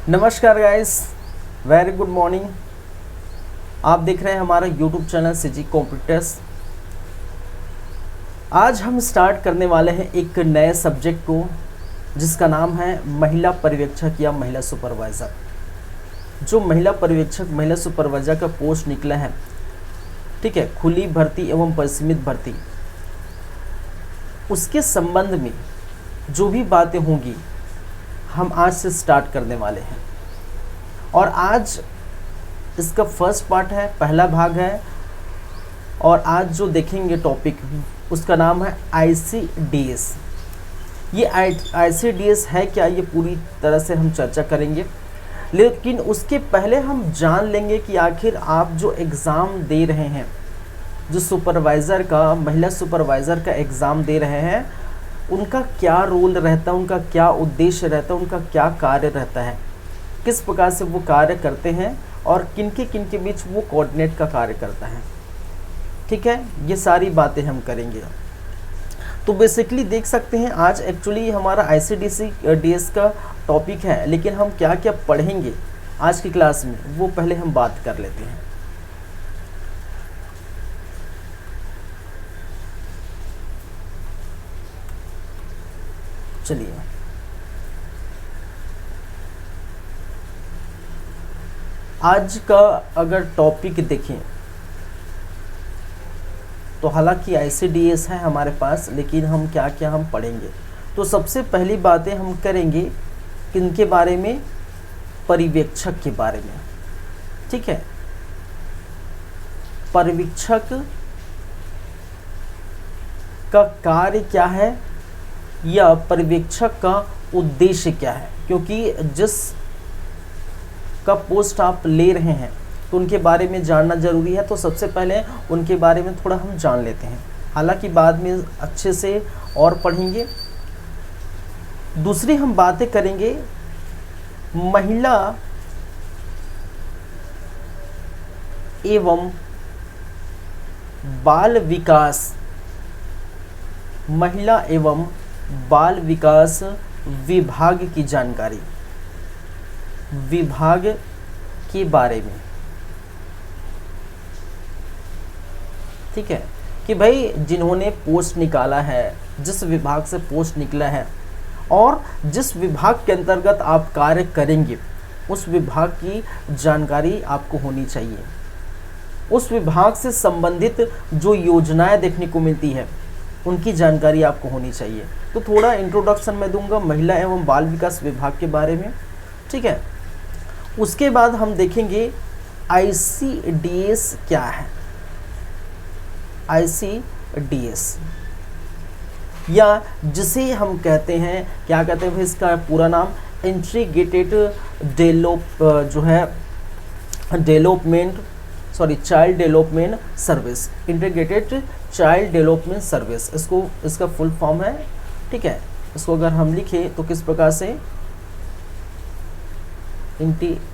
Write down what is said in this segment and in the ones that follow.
नमस्कार guys, very good morning. आप देख रहे हैं हमारा यूट्यूब चैनल सीजी कंप्यूटर्स। आज हम स्टार्ट करने वाले हैं एक नए सब्जेक्ट को जिसका नाम है महिला पर्यवेक्षक या महिला सुपरवाइज़र। जो महिला पर्यवेक्षक महिला सुपरवाइज़र का पोस्ट निकला है, ठीक है, खुली भर्ती एवं परिसीमित भर्ती, उसके संबंध में जो भी बातें होंगी हम आज से स्टार्ट करने वाले हैं। और आज इसका फर्स्ट पार्ट है, पहला भाग है। और आज जो देखेंगे टॉपिक उसका नाम है ICDS। ये ICDS है क्या, ये पूरी तरह से हम चर्चा करेंगे। लेकिन उसके पहले हम जान लेंगे कि आखिर आप जो एग्ज़ाम दे रहे हैं, जो सुपरवाइज़र का, महिला सुपरवाइज़र का एग्ज़ाम दे रहे हैं, उनका क्या रोल रहता है, उनका क्या उद्देश्य रहता है, उनका क्या कार्य रहता है, किस प्रकार से वो कार्य करते हैं और किन के बीच वो कोऑर्डिनेट का कार्य करता है। ठीक है, ये सारी बातें हम करेंगे। तो बेसिकली देख सकते हैं आज एक्चुअली हमारा ICDS का टॉपिक है, लेकिन हम क्या क्या पढ़ेंगे आज की क्लास में वो पहले हम बात कर लेते हैं। चलिए, आज का अगर टॉपिक देखें तो हालांकि ICDS है हमारे पास, लेकिन हम क्या क्या हम पढ़ेंगे। तो सबसे पहली बातें हम करेंगे किनके बारे में, पर्यवेक्षक के बारे में। ठीक है, पर्यवेक्षक का कार्य क्या है या पर्यवेक्षक का उद्देश्य क्या है, क्योंकि जिस का पोस्ट आप ले रहे हैं तो उनके बारे में जानना ज़रूरी है। तो सबसे पहले उनके बारे में थोड़ा हम जान लेते हैं, हालांकि बाद में अच्छे से और पढ़ेंगे। दूसरी हम बातें करेंगे महिला एवं बाल विकास, महिला एवं बाल विकास विभाग की जानकारी, विभाग के बारे में। ठीक है, कि भाई जिन्होंने पोस्ट निकाला है, जिस विभाग से पोस्ट निकला है और जिस विभाग के अंतर्गत आप कार्य करेंगे, उस विभाग की जानकारी आपको होनी चाहिए। उस विभाग से संबंधित जो योजनाएं देखने को मिलती है उनकी जानकारी आपको होनी चाहिए। तो थोड़ा इंट्रोडक्शन मैं दूंगा महिला एवं बाल विकास विभाग के बारे में। ठीक है, उसके बाद हम देखेंगे ICDS क्या है। ICDS या जिसे हम कहते हैं, क्या कहते हैं भाई, इसका पूरा नाम integrated child development service, integrated child development service, इसका फुल फॉर्म है। ठीक है, इसको अगर हम लिखें तो किस प्रकार से, इंटीग्रेटेड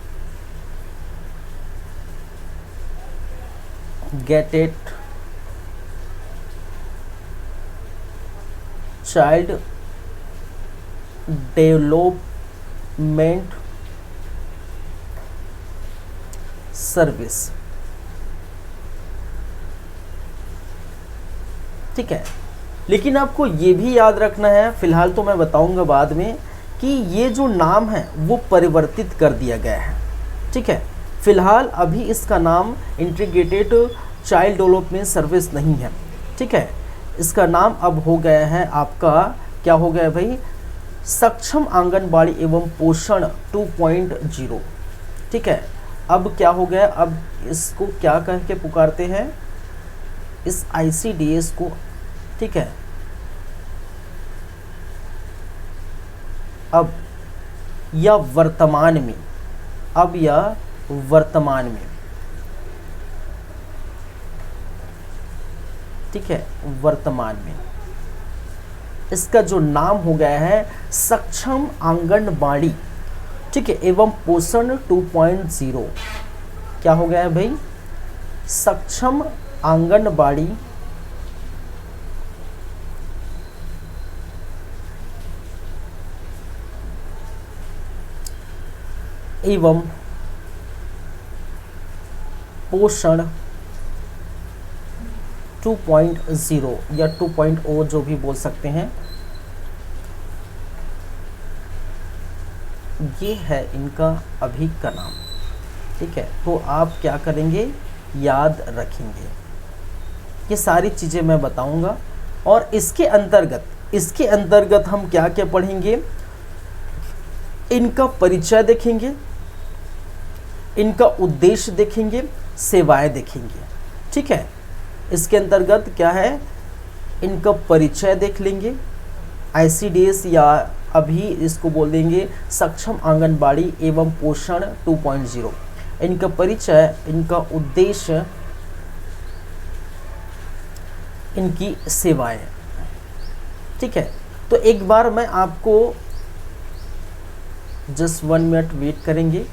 चाइल्ड डेवलपमेंट सर्विस। ठीक है, लेकिन आपको ये भी याद रखना है, फिलहाल तो मैं बताऊंगा बाद में, कि ये जो नाम है वो परिवर्तित कर दिया गया है। ठीक है, फिलहाल अभी इसका नाम इंटीग्रेटेड चाइल्ड डेवलपमेंट सर्विस नहीं है। ठीक है, इसका नाम अब हो गया है आपका, क्या हो गया भाई, सक्षम आंगनबाड़ी एवं पोषण 2.0। ठीक है, अब क्या हो गया, अब इसको क्या कह के पुकारते हैं, इस ICDS को। ठीक है, अब या वर्तमान में, अब या वर्तमान में, ठीक है, वर्तमान में इसका जो नाम हो गया है सक्षम आंगनबाड़ी, ठीक है, एवं पोषण 2.0। क्या हो गया है भाई, सक्षम आंगनबाड़ी एवं पोषण 2.0 या 2.0 जो भी बोल सकते हैं, ये है इनका अभी का नाम। ठीक है, तो आप क्या करेंगे, याद रखेंगे। ये सारी चीज़ें मैं बताऊंगा और इसके अंतर्गत हम क्या क्या पढ़ेंगे, इनका परिचय देखेंगे, इनका उद्देश्य देखेंगे, सेवाएं देखेंगे। ठीक है, इसके अंतर्गत क्या है, इनका परिचय देख लेंगे, ICDS या अभी इसको बोल देंगे सक्षम आंगनबाड़ी एवं पोषण 2.0, इनका परिचय, इनका उद्देश्य, इनकी सेवाएं। ठीक है, तो एक बार मैं आपको जस्ट 1 मिनट वेट करेंगे।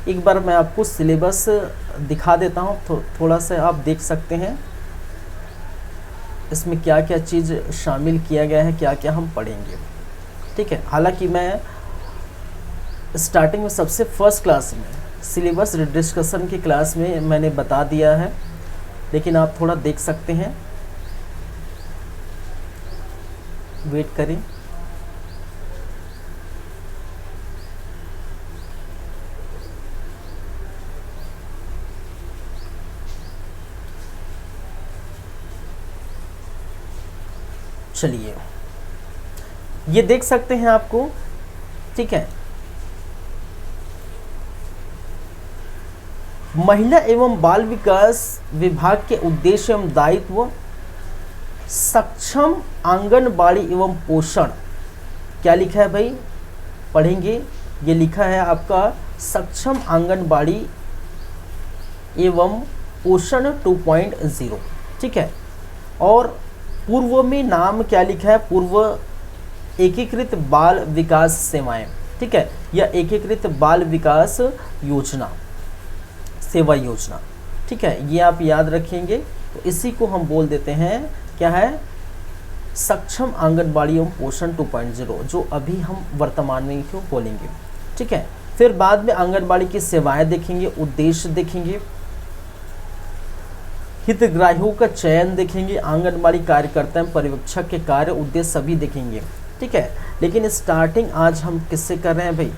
एक बार मैं आपको सिलेबस दिखा देता हूँ, थोड़ा सा आप देख सकते हैं इसमें क्या क्या चीज़ शामिल किया गया है, क्या क्या हम पढ़ेंगे। ठीक है, हालांकि मैं स्टार्टिंग में सबसे फर्स्ट क्लास में सिलेबस डिस्कशन की क्लास में मैंने बता दिया है, लेकिन आप थोड़ा देख सकते हैं, वेट करें। चलिए, ये देख सकते हैं आपको। ठीक है, महिला एवं बाल विकास विभाग के उद्देश्य एवं दायित्व, सक्षम आंगनबाड़ी एवं पोषण। क्या लिखा है भाई, पढ़ेंगे। ये लिखा है आपका सक्षम आंगनबाड़ी एवं पोषण 2.0। ठीक है, और पूर्व में नाम क्या लिखा है, पूर्व एकीकृत बाल विकास सेवाएं। ठीक है, या एकीकृत बाल विकास योजना, सेवा योजना। ठीक है, ये आप याद रखेंगे। तो इसी को हम बोल देते हैं, क्या है, सक्षम आंगनबाड़ी एवं पोषण 2.0, जो अभी हम वर्तमान में क्यों बोलेंगे। ठीक है, फिर बाद में आंगनबाड़ी की सेवाएं देखेंगे, उद्देश्य देखेंगे, हितग्राहियों का चयन देखेंगे, आंगनबाड़ी कार्यकर्ता एवं पर्यवेक्षक के कार्य उद्देश्य सभी देखेंगे। ठीक है, लेकिन स्टार्टिंग आज हम किससे कर रहे हैं भाई,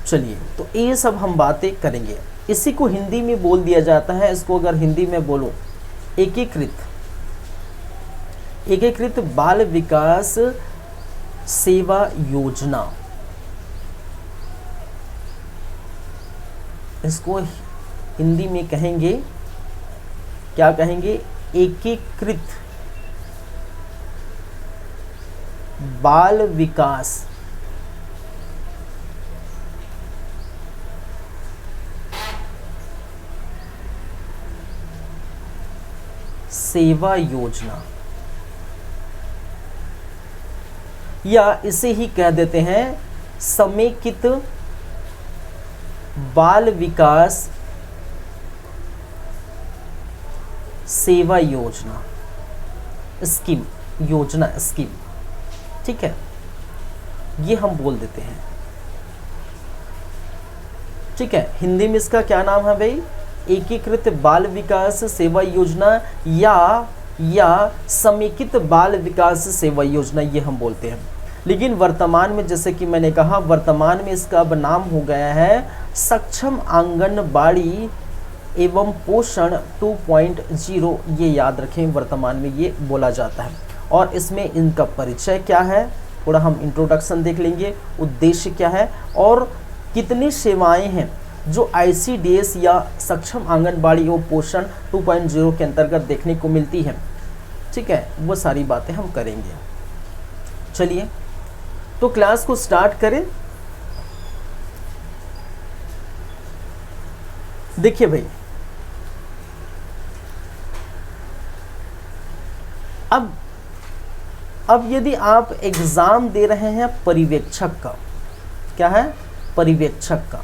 चलिए, तो ये सब हम बातें करेंगे। इसी को हिंदी में बोल दिया जाता है, इसको अगर हिंदी में बोलो, एकीकृत बाल विकास सेवा योजना। इसको हिंदी में कहेंगे, क्या कहेंगे, एकीकृत बाल विकास सेवा योजना, या इसे ही कह देते हैं समेकित बाल विकास सेवा योजना, स्कीम, योजना, स्कीम। ठीक है, ये हम बोल देते हैं। ठीक है, हिंदी में इसका क्या नाम है भाई, एकीकृत बाल विकास सेवा योजना या समेकित बाल विकास सेवा योजना, ये हम बोलते हैं। लेकिन वर्तमान में, जैसे कि मैंने कहा, वर्तमान में इसका अब नाम हो गया है सक्षम आंगनबाड़ी एवं पोषण 2.0। ये याद रखें, वर्तमान में ये बोला जाता है। और इसमें इनका परिचय क्या है, थोड़ा हम इंट्रोडक्शन देख लेंगे, उद्देश्य क्या है, और कितनी सेवाएं हैं जो ICDS या सक्षम आंगनबाड़ी एवं पोषण 2.0 के अंतर्गत देखने को मिलती है। ठीक है, वो सारी बातें हम करेंगे। चलिए, तो क्लास को स्टार्ट करें। देखिए भाई, अब अब यदि आप एग्ज़ाम दे रहे हैं पर्यवेक्षक का, क्या है, पर्यवेक्षक का,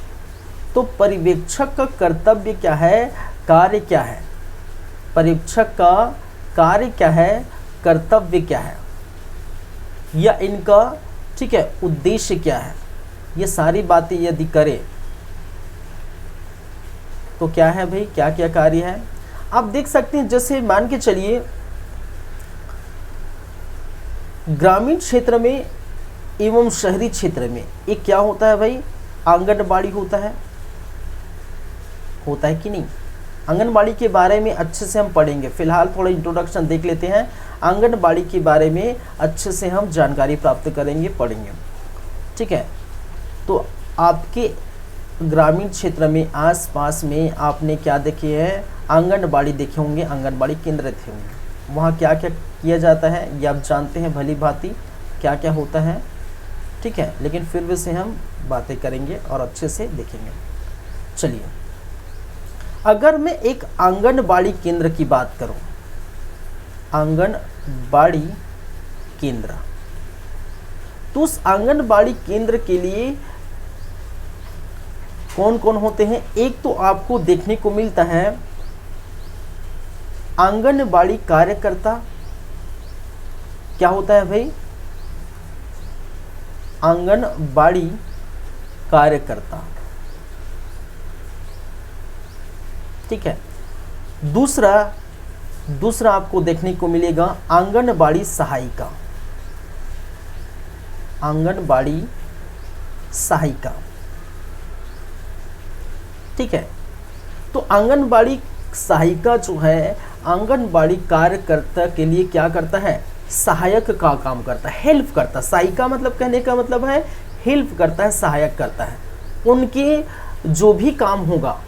तो पर्यवेक्षक का कर्तव्य क्या है, कार्य क्या है, पर्यवेक्षक का कार्य क्या है, कर्तव्य क्या है, या इनका, ठीक है, उद्देश्य क्या है, ये सारी बातें यदि करें तो क्या है भाई, क्या क्या कार्य है। आप देख सकते हैं, जैसे मान के चलिए ग्रामीण क्षेत्र में एवं शहरी क्षेत्र में एक क्या होता है भाई, आंगनबाड़ी होता है कि नहीं। आंगनबाड़ी के बारे में अच्छे से हम पढ़ेंगे, फिलहाल थोड़ा इंट्रोडक्शन देख लेते हैं। आंगनबाड़ी के बारे में अच्छे से हम जानकारी प्राप्त करेंगे, पढ़ेंगे, ठीक है। तो आपके ग्रामीण क्षेत्र में आसपास में आपने क्या देखे हैं, आंगनबाड़ी देखे होंगे, आंगनबाड़ी केंद्र थे होंगे। वहाँ क्या क्या किया जाता है ये आप जानते हैं भली भांति, क्या क्या होता है, ठीक है। लेकिन फिर भी से हम बातें करेंगे और अच्छे से देखेंगे। चलिए, अगर मैं एक आंगनबाड़ी केंद्र की बात करूं, आंगनबाड़ी केंद्र, तो उस आंगनबाड़ी केंद्र के लिए कौन कौन होते हैं। एक तो आपको देखने को मिलता है आंगनबाड़ी कार्यकर्ता, क्या होता है भाई, आंगनबाड़ी कार्यकर्ता, ठीक है। दूसरा आपको देखने को मिलेगा आंगनबाड़ी सहायिका, आंगनबाड़ी सहायिका, ठीक है। तो आंगनबाड़ी सहायिका जो है, आंगनबाड़ी कार्यकर्ता के लिए क्या करता है, सहायक का काम करता है, हेल्प करता है। सहायिका मतलब, कहने का मतलब है हेल्प करता है, सहायक करता है। उनके जो भी काम होगा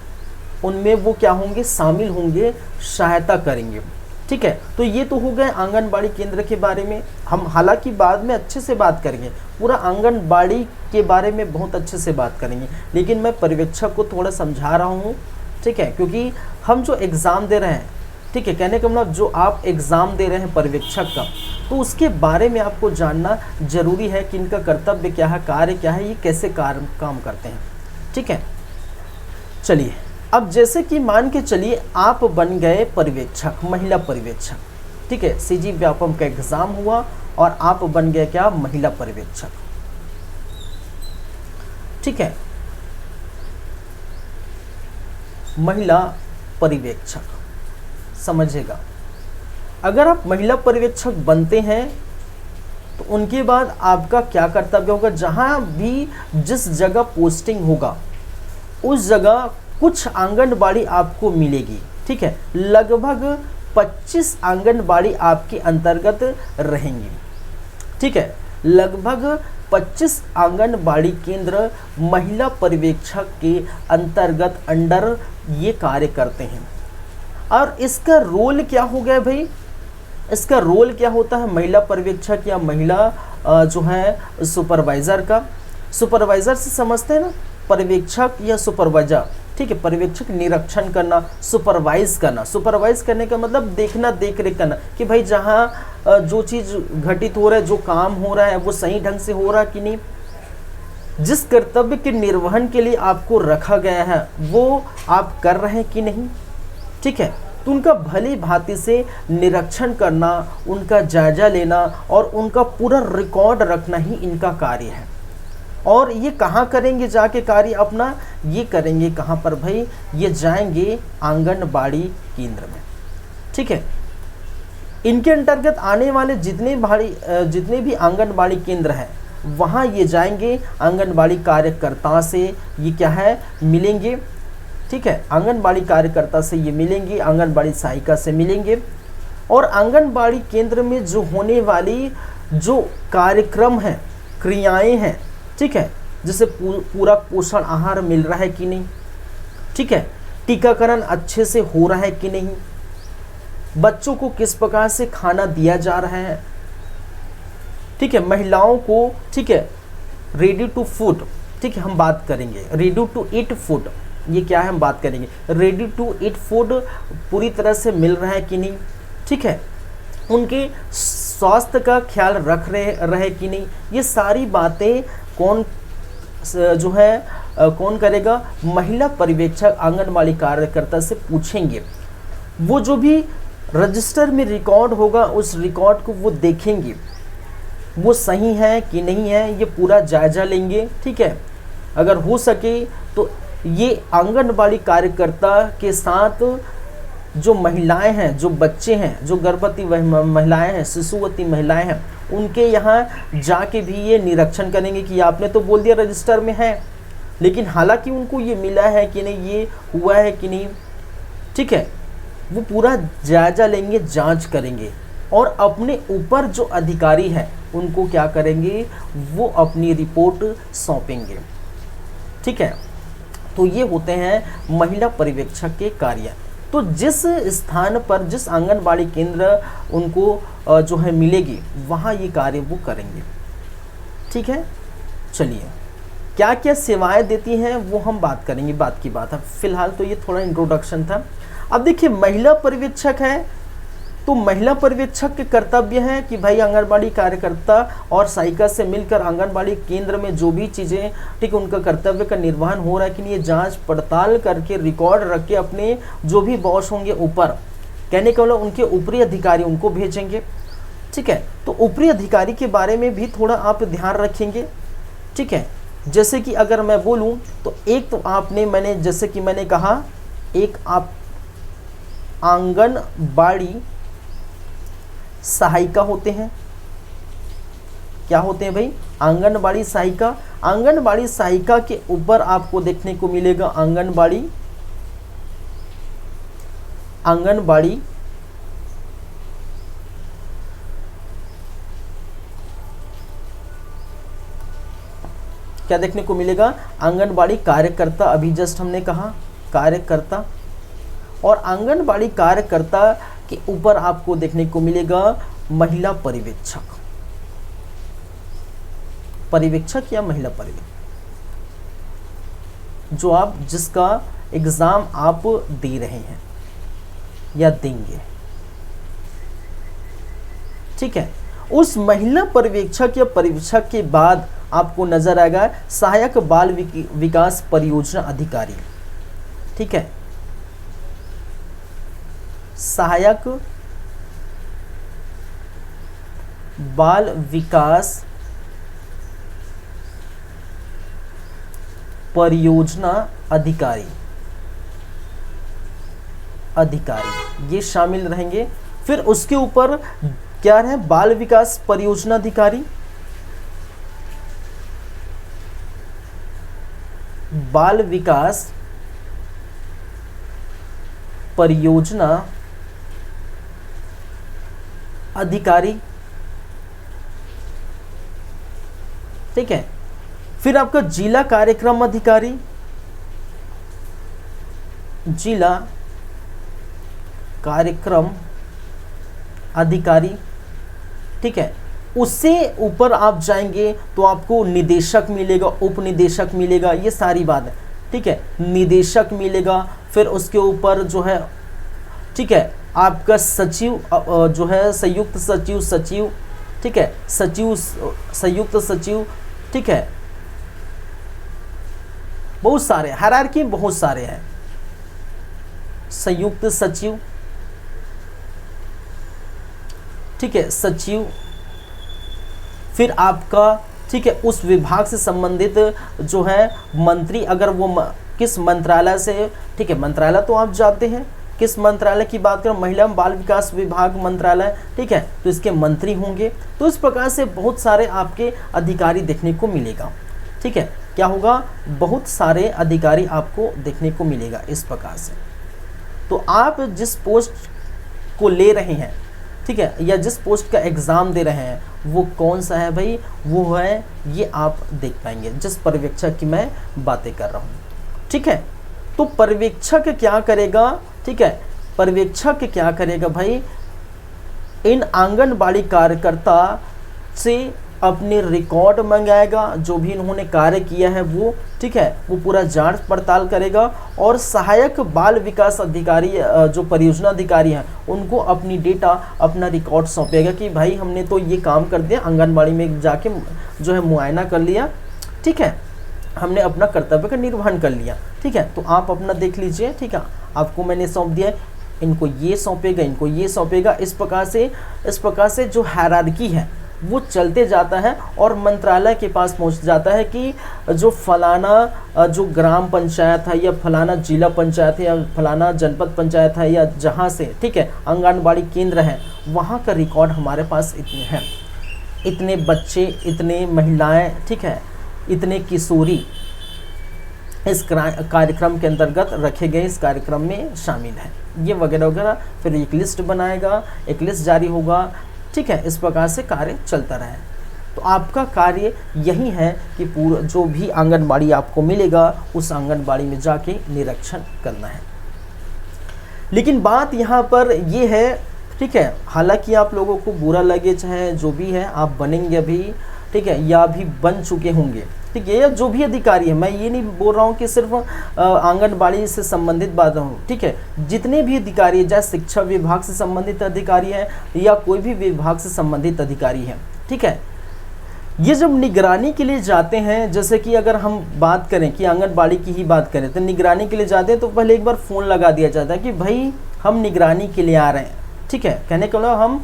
उनमें वो क्या होंगे, शामिल होंगे, सहायता करेंगे, ठीक है। तो ये तो हो गए आंगनबाड़ी केंद्र के बारे में। हम हालांकि बाद में अच्छे से बात करेंगे, पूरा आंगनबाड़ी के बारे में बहुत अच्छे से बात करेंगे, लेकिन मैं पर्यवेक्षक को थोड़ा समझा रहा हूँ, ठीक है, क्योंकि हम जो एग्ज़ाम दे रहे हैं, ठीक है, कहने का मतलब जो आप एग्ज़ाम दे रहे हैं पर्यवेक्षक का, तो उसके बारे में आपको जानना जरूरी है कि इनका कर्तव्य क्या है, कार्य क्या है, ये कैसे काम करते हैं, ठीक है। चलिए, अब जैसे कि मान के चलिए आप बन गए पर्यवेक्षक, महिला पर्यवेक्षक, ठीक है, सीजी व्यापम का एग्ज़ाम हुआ और आप बन गए क्या, महिला पर्यवेक्षक, ठीक है, महिला पर्यवेक्षक। समझेगा, अगर आप महिला पर्यवेक्षक बनते हैं तो उनके बाद आपका क्या कर्तव्य होगा, जहां भी जिस जगह पोस्टिंग होगा उस जगह कुछ आंगनबाड़ी आपको मिलेगी, ठीक है। लगभग 25 आंगनबाड़ी आपके अंतर्गत रहेंगी, ठीक है। लगभग 25 आंगनबाड़ी केंद्र महिला पर्यवेक्षक के अंतर्गत अंडर ये कार्य करते हैं। और इसका रोल क्या हो गया भाई, इसका रोल क्या होता है महिला पर्यवेक्षक या महिला जो है सुपरवाइज़र का। सुपरवाइज़र से समझते हैं ना, पर्यवेक्षक या सुपरवाइज़र, ठीक है। पर्यवेक्षक निरीक्षण करना, सुपरवाइज करना, सुपरवाइज करने का मतलब देखना, देख रेख करना कि भाई जहाँ जो चीज़ घटित हो रहा है, जो काम हो रहा है वो सही ढंग से हो रहा है कि नहीं, जिस कर्तव्य के निर्वहन के लिए आपको रखा गया है वो आप कर रहे हैं कि नहीं, ठीक है। तो उनका भली भांति से निरीक्षण करना, उनका जायजा लेना और उनका पूरा रिकॉर्ड रखना ही इनका कार्य है। और ये कहाँ करेंगे जाके कार्य अपना, ये करेंगे कहाँ पर भाई, ये जाएंगे आंगनबाड़ी केंद्र में, ठीक है। इनके अंतर्गत आने वाले जितने भी आंगनबाड़ी केंद्र हैं वहाँ ये जाएंगे, आंगनबाड़ी कार्यकर्ता से ये क्या है, मिलेंगे, ठीक है। आंगनबाड़ी कार्यकर्ता से ये मिलेंगे, आंगनबाड़ी सहायिका से मिलेंगे। और आंगनबाड़ी केंद्र में जो होने वाली जो कार्यक्रम हैं, क्रियाएं हैं, ठीक है, जैसे पूरा पोषण आहार मिल रहा है कि नहीं, ठीक है, टीकाकरण अच्छे से हो रहा है कि नहीं, बच्चों को किस प्रकार से खाना दिया जा रहा है, ठीक है, महिलाओं को, ठीक है, रेडी टू फूड, ठीक है, हम बात करेंगे रेडी टू ईट फूड, ये क्या है हम बात करेंगे। रेडी टू ईट फूड पूरी तरह से मिल रहा है कि नहीं, ठीक है। उनके स्वास्थ्य का ख्याल रख रहे कि नहीं, ये सारी बातें कौन जो है कौन करेगा, महिला पर्यवेक्षक आंगनबाड़ी कार्यकर्ता से पूछेंगे। वो जो भी रजिस्टर में रिकॉर्ड होगा उस रिकॉर्ड को वो देखेंगे, वो सही है कि नहीं है, ये पूरा जायजा लेंगे। ठीक है, अगर हो सके तो ये आंगनबाड़ी कार्यकर्ता के साथ जो महिलाएं हैं, जो बच्चे हैं, जो गर्भवती महिलाएं हैं, शिशुवती महिलाएं हैं, उनके यहाँ जाके भी ये निरीक्षण करेंगे कि आपने तो बोल दिया रजिस्टर में है, लेकिन हालांकि उनको ये मिला है कि नहीं, ये हुआ है कि नहीं। ठीक है, वो पूरा जायजा लेंगे, जांच करेंगे और अपने ऊपर जो अधिकारी हैं उनको क्या करेंगे, वो अपनी रिपोर्ट सौंपेंगे। ठीक है, तो ये होते हैं महिला पर्यवेक्षक के कार्य। तो जिस स्थान पर, जिस आंगनबाड़ी केंद्र उनको जो है मिलेगी, वहाँ ये कार्य वो करेंगे। ठीक है, चलिए क्या क्या सेवाएं देती हैं वो हम बात करेंगे, बात की बात है। फिलहाल तो ये थोड़ा इंट्रोडक्शन था। अब देखिए, महिला पर्यवेक्षक है तो महिला पर्यवेक्षक के कर्तव्य है कि भाई आंगनबाड़ी कार्यकर्ता और सहायिका से मिलकर आंगनबाड़ी केंद्र में जो भी चीज़ें, ठीक, उनका कर्तव्य का निर्वहन हो रहा है कि नहीं, ये जांच पड़ताल करके रिकॉर्ड रख के अपने जो भी बॉस होंगे ऊपर, कहने का मतलब उनके ऊपरी अधिकारी, उनको भेजेंगे। ठीक है, तो ऊपरी अधिकारी के बारे में भी थोड़ा आप ध्यान रखेंगे। ठीक है, जैसे कि अगर मैं बोलूँ तो एक तो आपने, मैंने जैसे कि मैंने कहा, एक आप आंगनबाड़ी सहायिका होते हैं। क्या होते हैं भाई? आंगनबाड़ी सहायिका। आंगनबाड़ी सहायिका के ऊपर आपको देखने को मिलेगा आंगनबाड़ी क्या देखने को मिलेगा, आंगनबाड़ी कार्यकर्ता। अभी जस्ट हमने कहा कार्यकर्ता, और आंगनबाड़ी कार्यकर्ता के ऊपर आपको देखने को मिलेगा महिला पर्यवेक्षक। पर्यवेक्षक या महिला पर्यवेक्षक, जो आप, जिसका एग्जाम आप दे रहे हैं या देंगे। ठीक है, उस महिला पर्यवेक्षक या पर्यवेक्षक के बाद आपको नजर आएगा सहायक बाल विकास परियोजना अधिकारी। ठीक है, सहायक बाल विकास परियोजना अधिकारी, ये शामिल रहेंगे। फिर उसके ऊपर क्या है, बाल विकास परियोजना अधिकारी, बाल विकास परियोजना अधिकारी। ठीक है, फिर आपका जिला कार्यक्रम अधिकारी, जिला कार्यक्रम अधिकारी। ठीक है, उससे ऊपर आप जाएंगे तो आपको निदेशक मिलेगा, उप निदेशक मिलेगा, ये सारी बात है। ठीक है, निदेशक मिलेगा। फिर उसके ऊपर जो है, ठीक है, आपका सचिव जो है, संयुक्त सचिव। ठीक है, सचिव, संयुक्त सचिव। ठीक है, बहुत सारे हायरार्की, बहुत सारे हैं। संयुक्त सचिव, ठीक है, सचिव। फिर आपका, ठीक है, उस विभाग से संबंधित जो है मंत्री, अगर वो किस मंत्रालय से, ठीक है, मंत्रालय तो आप जानते हैं किस मंत्रालय की बात करें, महिला बाल विकास विभाग मंत्रालय। ठीक है, तो इसके मंत्री होंगे। तो इस प्रकार से बहुत सारे आपके अधिकारी देखने को मिलेगा। ठीक है, क्या होगा, बहुत सारे अधिकारी आपको देखने को मिलेगा इस प्रकार से। तो आप जिस पोस्ट को ले रहे हैं, ठीक है, या जिस पोस्ट का एग्ज़ाम दे रहे हैं, वो कौन सा है भाई, वो है, ये आप देख पाएंगे जिस पर्यवेक्षक की मैं बातें कर रहा हूँ। ठीक है, तो पर्यवेक्षक क्या करेगा, ठीक है, पर्यवेक्षक क्या करेगा भाई, इन आंगनबाड़ी कार्यकर्ता से अपने रिकॉर्ड मंगाएगा, जो भी इन्होंने कार्य किया है वो, ठीक है, वो पूरा जांच पड़ताल करेगा और सहायक बाल विकास अधिकारी जो परियोजना अधिकारी हैं उनको अपनी डेटा, अपना रिकॉर्ड सौंपेगा कि भाई हमने तो ये काम कर दिया, आंगनबाड़ी में जाके जो है मुआयना कर लिया, ठीक है, हमने अपना कर्तव्य का निर्वहन कर लिया, ठीक है। तो आप अपना देख लीजिए, ठीक है, आपको मैंने सौंप दिया, इनको ये सौंपेगा, इनको ये सौंपेगा, इस प्रकार से जो हायरार्की है वो चलते जाता है और मंत्रालय के पास पहुंच जाता है कि जो फलाना जो ग्राम पंचायत है या फलाना जिला पंचायत है या फलाना जनपद पंचायत है या जहां से, ठीक है, आंगनबाड़ी केंद्र है, वहां का रिकॉर्ड हमारे पास इतने हैं, इतने बच्चे, इतने महिलाएं, ठीक है, इतने किशोरी इस कार्यक्रम के अंतर्गत रखे गए, इस कार्यक्रम में शामिल है, ये वगैरह वगैरह। फिर एक लिस्ट बनाएगा, एक लिस्ट जारी होगा, ठीक है, इस प्रकार से कार्य चलता रहे। तो आपका कार्य यही है कि पूरा जो भी आंगनबाड़ी आपको मिलेगा उस आंगनबाड़ी में जाके निरीक्षण करना है। लेकिन बात यहाँ पर ये है, ठीक है, हालांकि आप लोगों को बुरा लगे चाहे जो भी है, आप बनेंगे अभी, ठीक है, या अभी बन चुके होंगे, ठीक है, या जो भी अधिकारी है, मैं ये नहीं बोल रहा हूँ कि सिर्फ आंगनबाड़ी से संबंधित बात हूँ, ठीक है, जितने भी अधिकारी है, चाहे शिक्षा विभाग से संबंधित अधिकारी है या कोई भी विभाग से संबंधित अधिकारी है, ठीक है, ये जब निगरानी के लिए जाते हैं, जैसे कि अगर हम बात करें कि आंगनबाड़ी की ही बात करें, तो निगरानी के लिए जाते हैं तो पहले एक बार फ़ोन लगा दिया जाता है कि भाई हम निगरानी के लिए आ रहे हैं, ठीक है, कहने का मतलब हम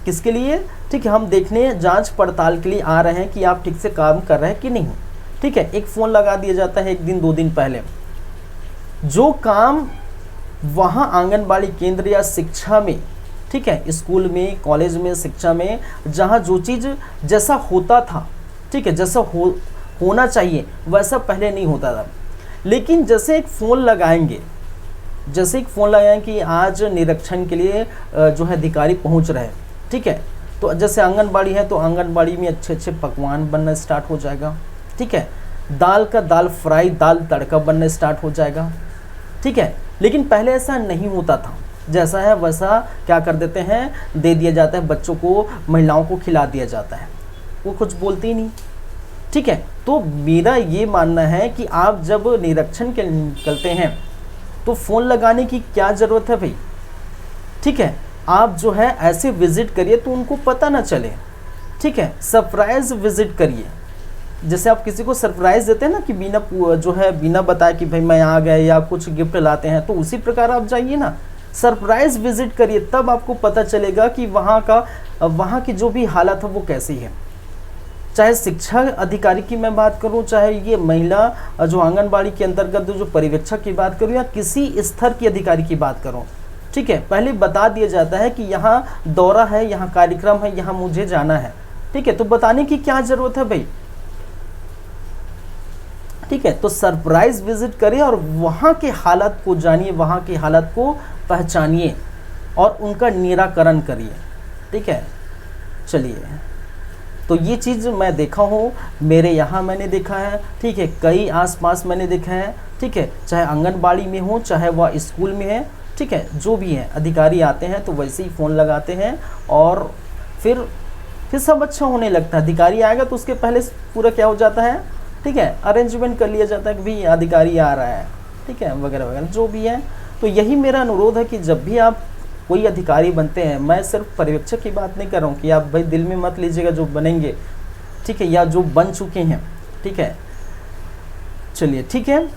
किसके लिए, ठीक है, हम देखने जांच पड़ताल के लिए आ रहे हैं कि आप ठीक से काम कर रहे हैं कि नहीं, ठीक है। एक फ़ोन लगा दिया जाता है 1 दिन 2 दिन पहले। जो काम वहाँ आंगनबाड़ी केंद्र या शिक्षा में, ठीक है, स्कूल में, कॉलेज में, शिक्षा में, जहाँ जो चीज़ जैसा होता था, ठीक है, जैसा होना चाहिए वैसा पहले नहीं होता था, लेकिन जैसे एक फ़ोन लगाएंगे, जैसे एक फ़ोन लगाएं कि आज निरीक्षण के लिए जो है अधिकारी पहुंच रहे हैं, ठीक है, तो जैसे आंगनबाड़ी है तो आंगनबाड़ी में अच्छे अच्छे पकवान बनना स्टार्ट हो जाएगा, ठीक है, दाल का दाल फ्राई, दाल तड़का बनना स्टार्ट हो जाएगा, ठीक है। लेकिन पहले ऐसा नहीं होता था, जैसा है वैसा क्या कर देते हैं, दे दिया जाता है, बच्चों को, महिलाओं को खिला दिया जाता है, वो कुछ बोलते ही नहीं, ठीक है। तो मेरा ये मानना है कि आप जब निरीक्षण के निकलते हैं तो फ़ोन लगाने की क्या ज़रूरत है भाई, ठीक है, आप जो है ऐसे विज़िट करिए तो उनको पता ना चले, ठीक है, सरप्राइज़ विज़िट करिए, जैसे आप किसी को सरप्राइज़ देते हैं ना कि बिना बताए कि भाई मैं आ गए या कुछ गिफ्ट लाते हैं, तो उसी प्रकार आप जाइए ना, सरप्राइज़ विज़िट करिए, तब आपको पता चलेगा कि वहाँ की जो भी हालत है वो कैसी है। चाहे शिक्षा अधिकारी की मैं बात करूं, चाहे ये महिला जो आंगनबाड़ी के अंतर्गत जो पर्यवेक्षक की बात करूं या किसी स्तर की अधिकारी की बात करूं, ठीक है, पहले बता दिया जाता है कि यहाँ दौरा है, यहाँ कार्यक्रम है, यहाँ मुझे जाना है, ठीक है, तो बताने की क्या ज़रूरत है भाई, ठीक है। तो सरप्राइज विजिट करिए और वहाँ के हालत को जानिए, वहाँ की हालत को पहचानिए और उनका निराकरण करिए, ठीक है। चलिए, तो ये चीज़ मैं देखा हूँ, मेरे यहाँ मैंने देखा है, ठीक है, कई आसपास मैंने देखा है, ठीक है, चाहे आंगनबाड़ी में हो चाहे वह स्कूल में है, ठीक है, जो भी है अधिकारी आते हैं तो वैसे ही फ़ोन लगाते हैं और फिर सब अच्छा होने लगता है। अधिकारी आएगा तो उसके पहले पूरा क्या हो जाता है, ठीक है, अरेंजमेंट कर लिया जाता है कि भाई अधिकारी आ रहा है, ठीक है, वगैरह वगैरह जो भी है। तो यही मेरा अनुरोध है कि जब भी आप कोई अधिकारी बनते हैं, मैं सिर्फ पर्यवेक्षक की बात नहीं कर रहा हूँ कि आप भाई दिल में मत लीजिएगा जो बनेंगे, ठीक है, या जो बन चुके हैं, ठीक है। चलिए, ठीक है,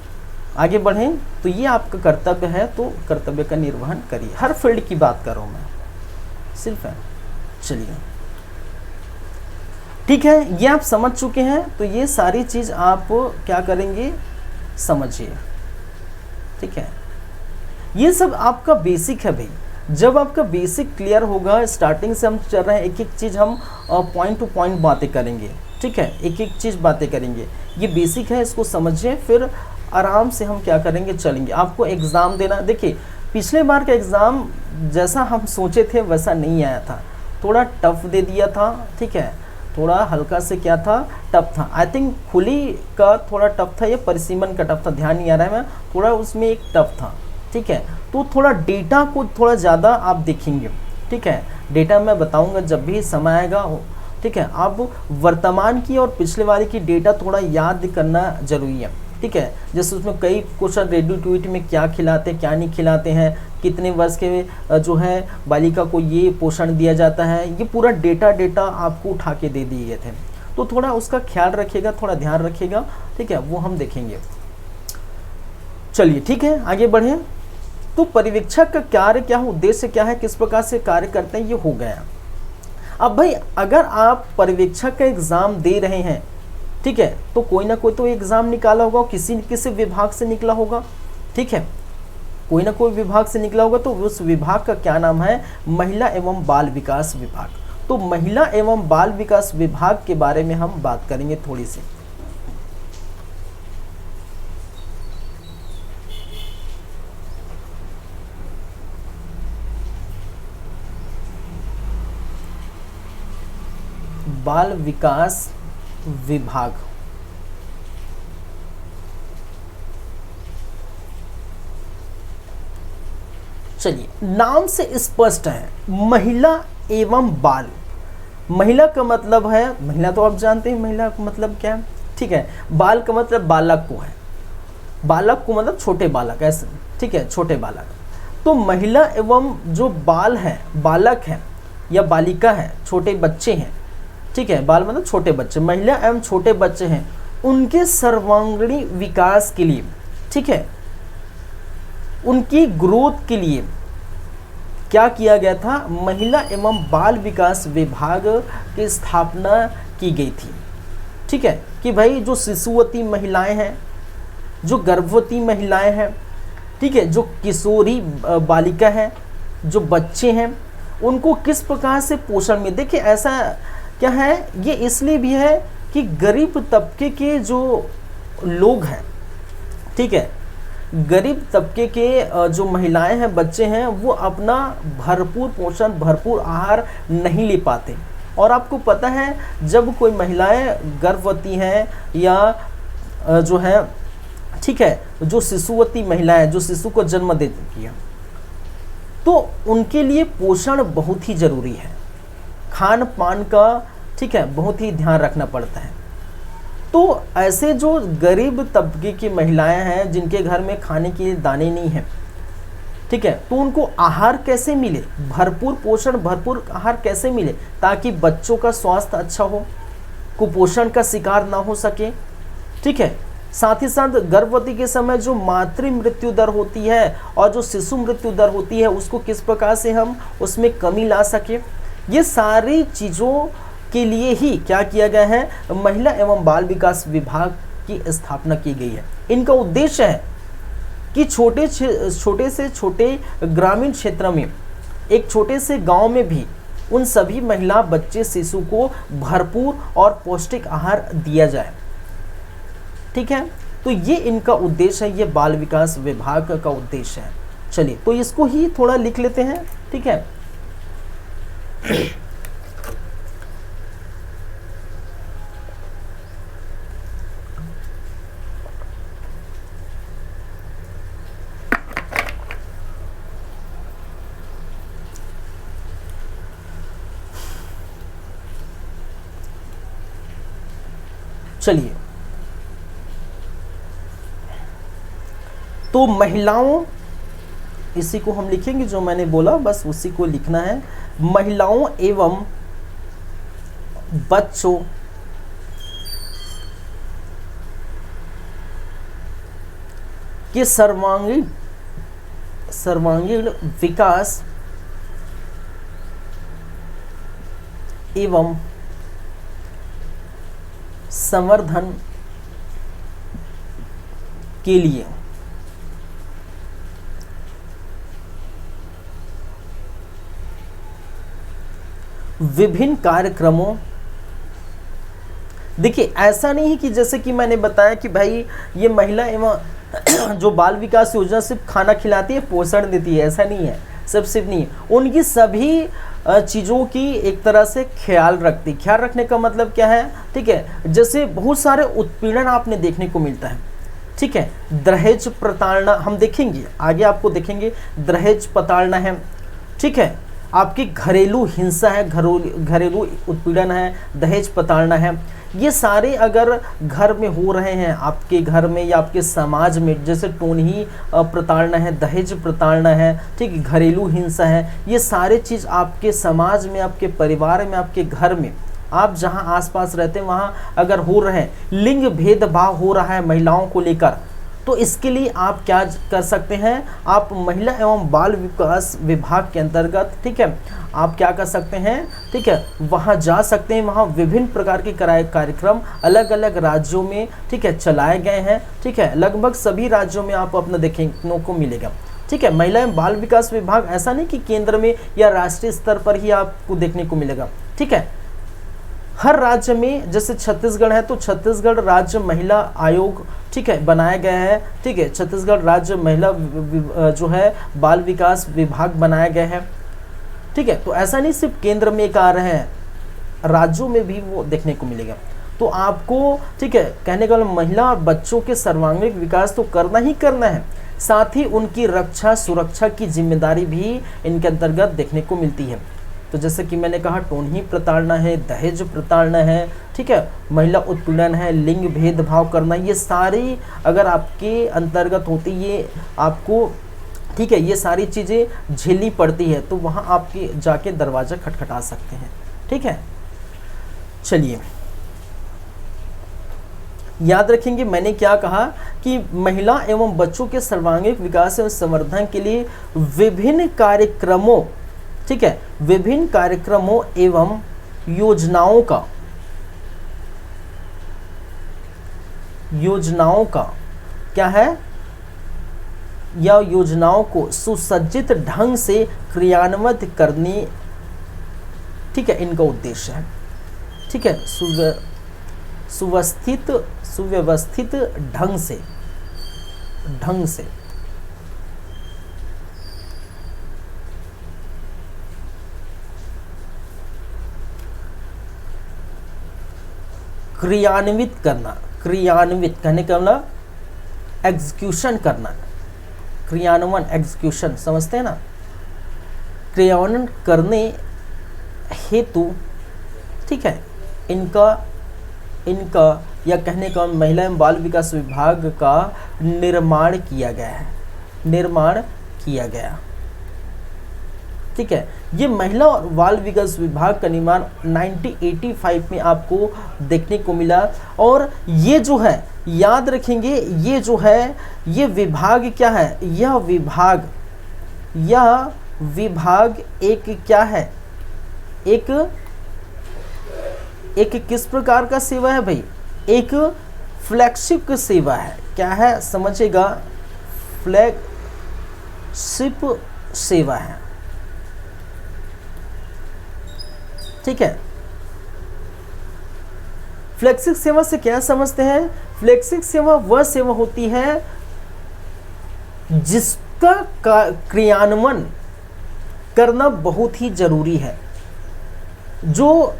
आगे बढ़ें। तो ये आपका कर्तव्य है, तो कर्तव्य का निर्वहन करिए। हर फील्ड की बात कर रहा हूँ मैं, सिर्फ है। चलिए, ठीक है, ये आप समझ चुके हैं, तो ये सारी चीज़ आप क्या करेंगे, समझिए, ठीक है। ये सब आपका बेसिक है भाई। जब आपका बेसिक क्लियर होगा, स्टार्टिंग से हम चल रहे हैं, एक एक चीज़ हम पॉइंट टू पॉइंट बातें करेंगे, ठीक है, एक एक चीज़ बातें करेंगे। ये बेसिक है, इसको समझिए, फिर आराम से हम क्या करेंगे, चलेंगे। आपको एग्ज़ाम देना, देखिए पिछले बार का एग्ज़ाम जैसा हम सोचे थे वैसा नहीं आया था, थोड़ा टफ दे दिया था, ठीक है, थोड़ा हल्का से क्या था, टफ था। आई थिंक खुली का थोड़ा टफ था या परिसीमन का टफ था, ध्यान नहीं आ रहा है, मैं थोड़ा उसमें एक टफ था, ठीक है। तो थोड़ा डेटा को थोड़ा ज़्यादा आप देखेंगे, ठीक है, डेटा मैं बताऊंगा जब भी समय आएगा, ठीक है। अब वर्तमान की और पिछले वाले की डेटा थोड़ा याद करना जरूरी है, ठीक है। जैसे उसमें कई क्वेश्चन रेडी टू ईट में क्या खिलाते हैं क्या नहीं खिलाते हैं, कितने वर्ष के जो है बालिका को ये पोषण दिया जाता है, ये पूरा डेटा आपको उठा के दे दिए गए थे। तो थोड़ा उसका ख्याल रखिएगा, थोड़ा ध्यान रखिएगा, ठीक है, वो हम देखेंगे। चलिए ठीक है, आगे बढ़े। तो पर्यवेक्षक का कार्य क्या है, उद्देश्य क्या है, किस प्रकार से कार्य करते हैं, ये हो गया। अब भाई अगर आप पर्यवेक्षक का एग्जाम दे रहे हैं, ठीक है, तो कोई ना कोई तो एग्जाम निकाला होगा, किसी न किसी विभाग से निकला होगा, ठीक है, कोई ना कोई विभाग से निकला होगा। तो उस विभाग का क्या नाम है, महिला एवं बाल विकास विभाग। तो महिला एवं बाल विकास विभाग के बारे में हम बात करेंगे थोड़ी सी। बाल विकास विभाग, चलिए नाम से स्पष्ट है, महिला एवं बाल। महिला का मतलब है, महिला तो आप जानते हैं महिला का मतलब क्या है, ठीक है। बाल का मतलब बालक को है, बालक को मतलब छोटे बालक, ऐसे, ठीक है, छोटे बालक। तो महिला एवं जो बाल है, बालक है या बालिका है, छोटे बच्चे हैं, ठीक है, बाल मतलब छोटे बच्चे, महिला एवं छोटे बच्चे हैं, उनके सर्वांगीण विकास के लिए, ठीक है, उनकी ग्रोथ के लिए क्या किया गया था, महिला एवं बाल विकास विभाग की स्थापना की गई थी, ठीक है। कि भाई जो शिशुवती महिलाएं हैं, जो गर्भवती महिलाएं हैं, ठीक है, जो किशोरी बालिका है, जो बच्चे हैं, उनको किस प्रकार से पोषण में, देखिए ऐसा क्या है, ये इसलिए भी है कि गरीब तबके के जो लोग हैं, ठीक है, गरीब तबके के जो महिलाएं हैं, बच्चे हैं, वो अपना भरपूर पोषण, भरपूर आहार नहीं ले पाते। और आपको पता है जब कोई महिलाएं गर्भवती हैं या जो है, ठीक है, जो शिशुवती महिलाएं, जो शिशु को जन्म दे चुकी हैं, तो उनके लिए पोषण बहुत ही जरूरी है, खान पान का, ठीक है, बहुत ही ध्यान रखना पड़ता है। तो ऐसे जो गरीब तबके की महिलाएं हैं, जिनके घर में खाने के दाने नहीं हैं, ठीक है, तो उनको आहार कैसे मिले, भरपूर पोषण, भरपूर आहार कैसे मिले, ताकि बच्चों का स्वास्थ्य अच्छा हो, कुपोषण का शिकार ना हो सके, ठीक है। साथ ही साथ गर्भवती के समय जो मातृ मृत्यु दर होती है और जो शिशु मृत्यु दर होती है, उसको किस प्रकार से हम उसमें कमी ला सके, ये सारी चीज़ों के लिए ही क्या किया गया है, महिला एवं बाल विकास विभाग की स्थापना की गई है। इनका उद्देश्य है कि छोटे से छोटे ग्रामीण क्षेत्र में, एक छोटे से गांव में भी उन सभी महिला, बच्चे, शिशु को भरपूर और पौष्टिक आहार दिया जाए, ठीक है। तो ये इनका उद्देश्य है, ये बाल विकास विभाग का उद्देश्य है। चलिए तो इसको ही थोड़ा लिख लेते हैं, ठीक है। चलिए तो महिलाओं, इसी को हम लिखेंगे जो मैंने बोला, बस उसी को लिखना है। महिलाओं एवं बच्चों के सर्वांगीण विकास एवं संवर्धन के लिए विभिन्न कार्यक्रमों, देखिए ऐसा नहीं है कि जैसे कि मैंने बताया कि भाई ये महिला एवं जो बाल विकास योजना सिर्फ खाना खिलाती है, पोषण देती है, ऐसा नहीं है, सिर्फ नहीं है, उनकी सभी चीज़ों की एक तरह से ख्याल रखती। ख्याल रखने का मतलब क्या है, ठीक है, जैसे बहुत सारे उत्पीड़न आपने देखने को मिलता है, ठीक है, दहेज प्रताड़ना हम देखेंगे, आगे आपको देखेंगे, दहेज प्रताड़ना है, ठीक है, आपकी घरेलू हिंसा है, घरेलू उत्पीड़न है, दहेज प्रताड़ना है, ये सारे अगर घर में हो रहे हैं, आपके घर में या आपके समाज में, जैसे टोनही प्रताड़ना है, दहेज प्रताड़ना है, ठीक है, घरेलू हिंसा है, ये सारे चीज़ आपके समाज में, आपके परिवार में, आपके घर में, आप जहां आसपास रहते हैं वहां अगर हो रहे हैं, लिंग भेदभाव हो रहा है महिलाओं को लेकर, तो इसके लिए आप क्या कर सकते हैं, आप महिला एवं बाल विकास विभाग के अंतर्गत, ठीक है, आप क्या कर सकते हैं, ठीक है, वहां जा सकते हैं। वहां विभिन्न प्रकार के कार्यक्रम अलग अलग राज्यों में, ठीक है, चलाए गए हैं, ठीक है, लगभग सभी राज्यों में आप अपना देखने को मिलेगा, ठीक है। महिला एवं बाल विकास विभाग ऐसा नहीं कि केंद्र में या राष्ट्रीय स्तर पर ही आपको देखने को मिलेगा, ठीक है, हर राज्य में, जैसे छत्तीसगढ़ है तो छत्तीसगढ़ राज्य महिला आयोग, ठीक है, बनाया गया है, ठीक है, छत्तीसगढ़ राज्य महिला जो है बाल विकास विभाग बनाया गया है, ठीक है। तो ऐसा नहीं सिर्फ केंद्र में एक आ रहे हैं, राज्यों में भी वो देखने को मिलेगा। तो आपको, ठीक है, कहने का महिला और बच्चों के सर्वांगीण विकास तो करना ही करना है, साथ ही उनकी रक्षा सुरक्षा की जिम्मेदारी भी इनके अंतर्गत देखने को मिलती है। तो जैसे कि मैंने कहा, टोनही प्रताड़ना है, दहेज प्रताड़ना है, ठीक है, महिला उत्पीड़न है, लिंग भेदभाव करना, ये सारी अगर आपके अंतर्गत होती, ये आपको, ठीक है, ये सारी चीज़ें झेलनी पड़ती है, तो वहाँ आपके जाके दरवाज़ा खटखटा सकते हैं, ठीक है। चलिए याद रखेंगे मैंने क्या कहा कि महिला एवं बच्चों के सर्वांगीण विकास एवं संवर्धन के लिए विभिन्न कार्यक्रमों, ठीक है, विभिन्न कार्यक्रमों एवं योजनाओं का क्या है, या योजनाओं को सुसज्जित ढंग से क्रियान्वित करने, ठीक है, इनका उद्देश्य है, ठीक है, सुव्यवस्थित ढंग से क्रियान्वित कहने का मतलब एग्जीक्यूशन करना, क्रियान्वयन, एग्जीक्यूशन समझते हैं ना, क्रियान्वयन करने हेतु, ठीक है, इनका या कहने का महिला एवं बाल विकास विभाग का निर्माण किया गया, ठीक है। ये महिला और बाल विकास विभाग का निर्माण 1985 में आपको देखने को मिला। और ये जो है, याद रखेंगे, ये जो है, ये विभाग क्या है, यह विभाग एक क्या है, एक किस प्रकार का सेवा है भाई, एक फ्लैगशिप सेवा है। क्या है समझिएगा, फ्लैगशिप सेवा है, ठीक है। फ्लैगशिप सेवा से क्या समझते हैं, फ्लैगशिप सेवा वह सेवा होती है जिसका क्रियान्वयन करना बहुत ही जरूरी है, जो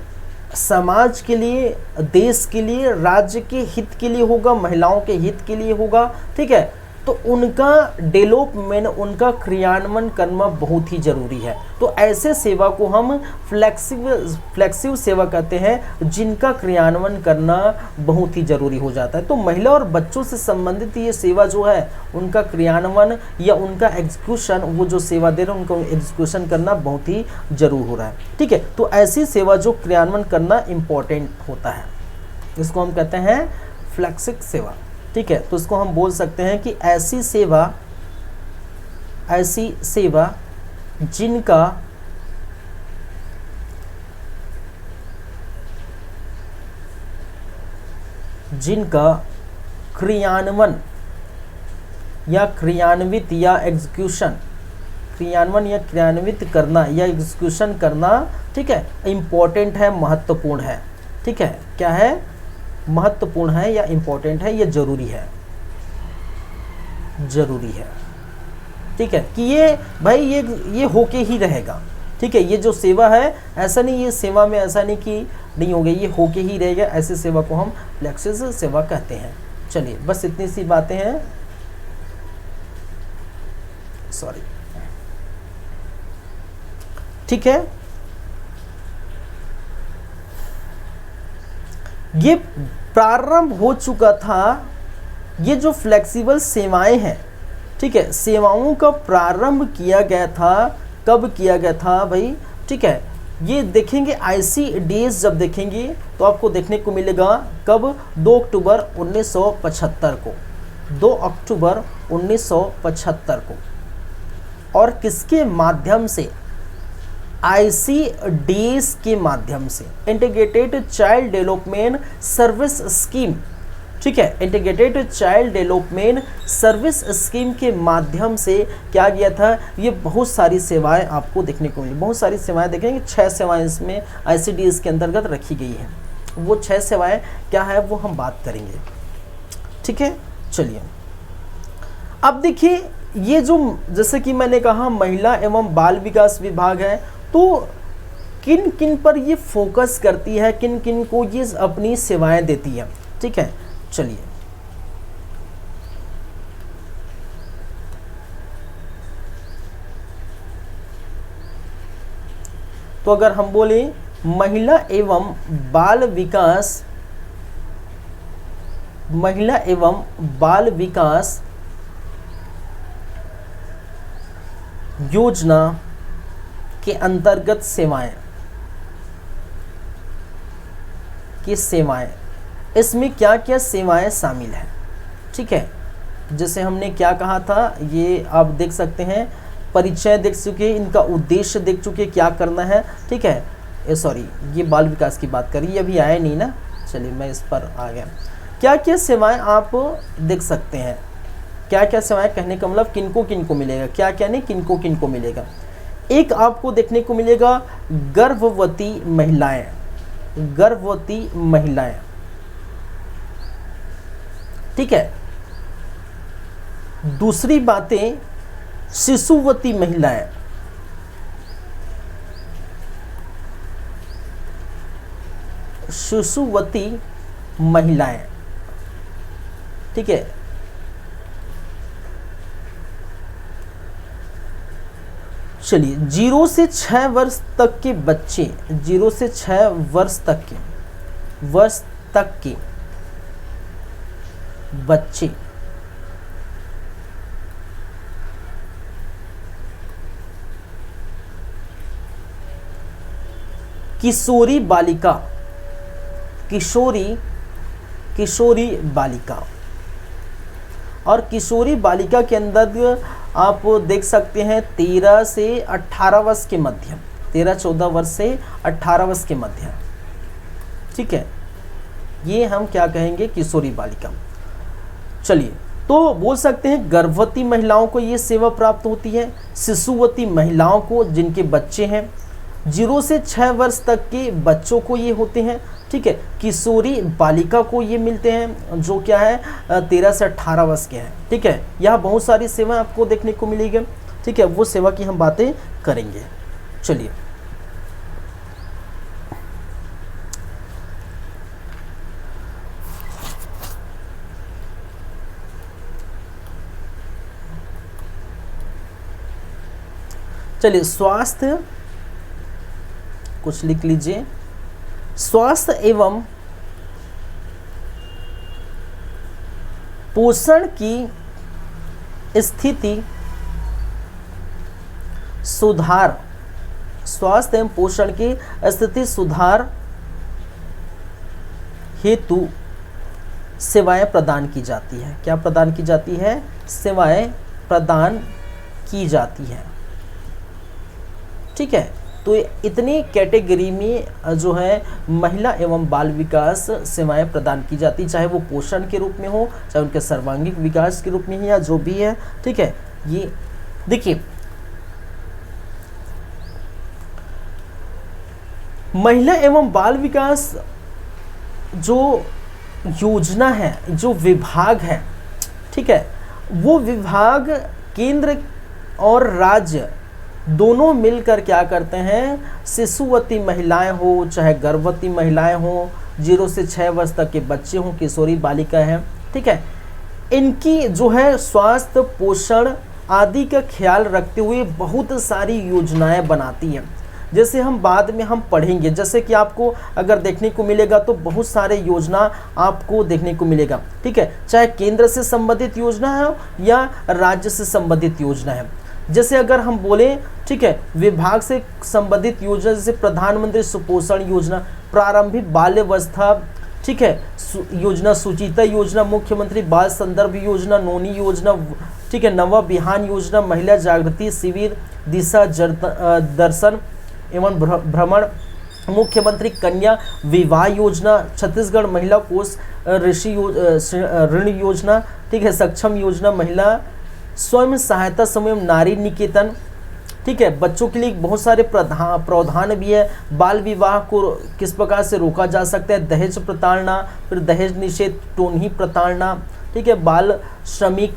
समाज के लिए, देश के लिए, राज्य के हित के लिए होगा, महिलाओं के हित के लिए होगा, ठीक है। तो उनका डेवलपमेंट, उनका क्रियान्वयन करना बहुत ही जरूरी है। तो ऐसे सेवा को हम फ्लेक्सिबल सेवा कहते हैं, जिनका क्रियान्वयन करना बहुत ही जरूरी हो जाता है। तो महिला और बच्चों से संबंधित ये सेवा जो है, उनका क्रियान्वयन या उनका एग्जीक्यूशन, वो जो सेवा दे रहे हैं उनका एग्जीक्यूशन करना बहुत ही जरूर हो रहा है, ठीक है। तो ऐसी सेवा जो क्रियान्वयन करना इम्पोर्टेंट होता है, इसको हम कहते हैं फ्लेक्सिबल सेवा, ठीक है। तो इसको हम बोल सकते हैं कि ऐसी सेवा जिनका क्रियान्वयन या क्रियान्वित या एग्जीक्यूशन, क्रियान्वयन या क्रियान्वित करना या एग्जीक्यूशन करना, ठीक है, इम्पोर्टेंट है, महत्वपूर्ण है, ठीक है। क्या है, महत्वपूर्ण है या इम्पोर्टेंट है, या जरूरी है, ठीक है, कि ये भाई ये होके ही रहेगा, ठीक है। ये जो सेवा है, ऐसा नहीं, ये सेवा में ऐसा नहीं कि नहीं होगा, ये होके ही रहेगा, ऐसे सेवा को हम फ्लेक्सिबल सेवा कहते हैं। चलिए बस इतनी सी बातें हैं, ठीक है, ये प्रारंभ हो चुका था। ये जो फ्लेक्सिबल सेवाएं हैं, ठीक है, सेवाओं का प्रारंभ किया गया था। कब किया गया था भाई? ठीक है, ये देखेंगे ICDS जब देखेंगे तो आपको देखने को मिलेगा कब? 2 अक्टूबर 1975 को, 2 अक्टूबर 1975 को। और किसके माध्यम से? ICDS के माध्यम से, integrated child development service scheme, ठीक है, integrated child development service scheme के माध्यम से क्या किया था? ये बहुत सारी सेवाएं आपको देखने को मिली, बहुत सारी सेवाएं देखेंगे, 6 सेवाएं इसमें ICDS के अंतर्गत रखी गई हैं। वो 6 सेवाएं क्या है वो हम बात करेंगे, ठीक है। चलिए अब देखिए, ये जो जैसे कि मैंने कहा महिला एवं बाल विकास विभाग है, तो किन किन पर ये फोकस करती है, किन किन को ये अपनी सेवाएं देती है, ठीक है। चलिए तो अगर हम बोले महिला एवं बाल विकास, महिला एवं बाल विकास योजना के अंतर्गत सेवाएं, की सेवाएं, इसमें क्या क्या सेवाएं शामिल हैं, ठीक है। जैसे हमने क्या कहा था, ये आप देख सकते हैं, परिचय देख चुके, इनका उद्देश्य देख चुके, क्या करना है, ठीक है। सॉरी, ये बाल विकास की बात करी, ये अभी आया नहीं ना, चलिए मैं इस पर आ गया। क्या क्या सेवाएं आप देख सकते हैं, क्या क्या सेवाएं कहने का मतलब किनको किनको मिलेगा, क्या क्या नहीं, किनको किनको मिलेगा। एक आपको देखने को मिलेगा गर्भवती महिलाएं, गर्भवती महिलाएं, ठीक है। दूसरी बातें शिशुवती महिलाएं, शिशुवती महिलाएं, ठीक है। चलिए 0 से 6 वर्ष तक के बच्चे, 0 से 6 वर्ष तक के बच्चे किशोरी बालिका, किशोरी बालिका, और किशोरी बालिका के अंदर आप देख सकते हैं 13 से 18 वर्ष के मध्य, 13-14 वर्ष से 18 वर्ष के मध्य, ठीक है। ये हम क्या कहेंगे? किशोरी बालिका। चलिए तो बोल सकते हैं गर्भवती महिलाओं को ये सेवा प्राप्त होती है, शिशुवती महिलाओं को जिनके बच्चे हैं, 0 से 6 वर्ष तक के बच्चों को ये होते हैं, ठीक है। किशोरी बालिका को ये मिलते हैं जो क्या है 13 से 18 वर्ष के हैं, ठीक है। यहाँ बहुत सारी सेवा आपको देखने को मिलेगी, ठीक है, वो सेवा की हम बातें करेंगे। चलिए चलिए स्वास्थ्य कुछ लिख लीजिए। स्वास्थ्य एवं पोषण की स्थिति सुधार, स्वास्थ्य एवं पोषण की स्थिति सुधार हेतु सेवाएं प्रदान की जाती है। क्या प्रदान की जाती है? सेवाएं प्रदान की जाती है, ठीक है। तो इतनी कैटेगरी में जो है महिला एवं बाल विकास सेवाएं प्रदान की जाती, चाहे वो पोषण के रूप में हो, चाहे उनके सर्वांगीण विकास के रूप में हो, या जो भी है, ठीक है। ये देखिए महिला एवं बाल विकास जो योजना है, जो विभाग है, ठीक है, वो विभाग केंद्र और राज्य दोनों मिलकर क्या करते हैं? शिशुवती महिलाएं हो चाहे गर्भवती महिलाएं हो, 0 से 6 वर्ष तक के बच्चे हों, किशोरी बालिका हैं, ठीक है, इनकी जो है स्वास्थ्य पोषण आदि का ख्याल रखते हुए बहुत सारी योजनाएं बनाती हैं। जैसे हम बाद में हम पढ़ेंगे, जैसे कि आपको अगर देखने को मिलेगा तो बहुत सारे योजना आपको देखने को मिलेगा, ठीक है, चाहे केंद्र से संबंधित योजना है या राज्य से संबंधित योजना है। जैसे अगर हम बोलें, ठीक है, विभाग से संबंधित योजना जैसे प्रधानमंत्री सुपोषण योजना, प्रारंभिक बाल्यावस्था, ठीक है, योजना, सुचिता योजना, मुख्यमंत्री बाल संदर्भ योजना, नोनी योजना, ठीक है, नवा बिहान योजना, महिला जागृति शिविर, दिशा दर्शन एवं भ्रमण, मुख्यमंत्री कन्या विवाह योजना, छत्तीसगढ़ महिला कोष ऋण योजना, ठीक है, सक्षम योजना, महिला स्वयं सहायता समूह, नारी निकेतन, ठीक है, बच्चों के लिए बहुत सारे प्रावधान भी है। बाल विवाह को किस प्रकार से रोका जा सकता है, दहेज प्रताड़ना, फिर दहेज निषेध, टोनही प्रताड़ना, ठीक है, बाल श्रमिक,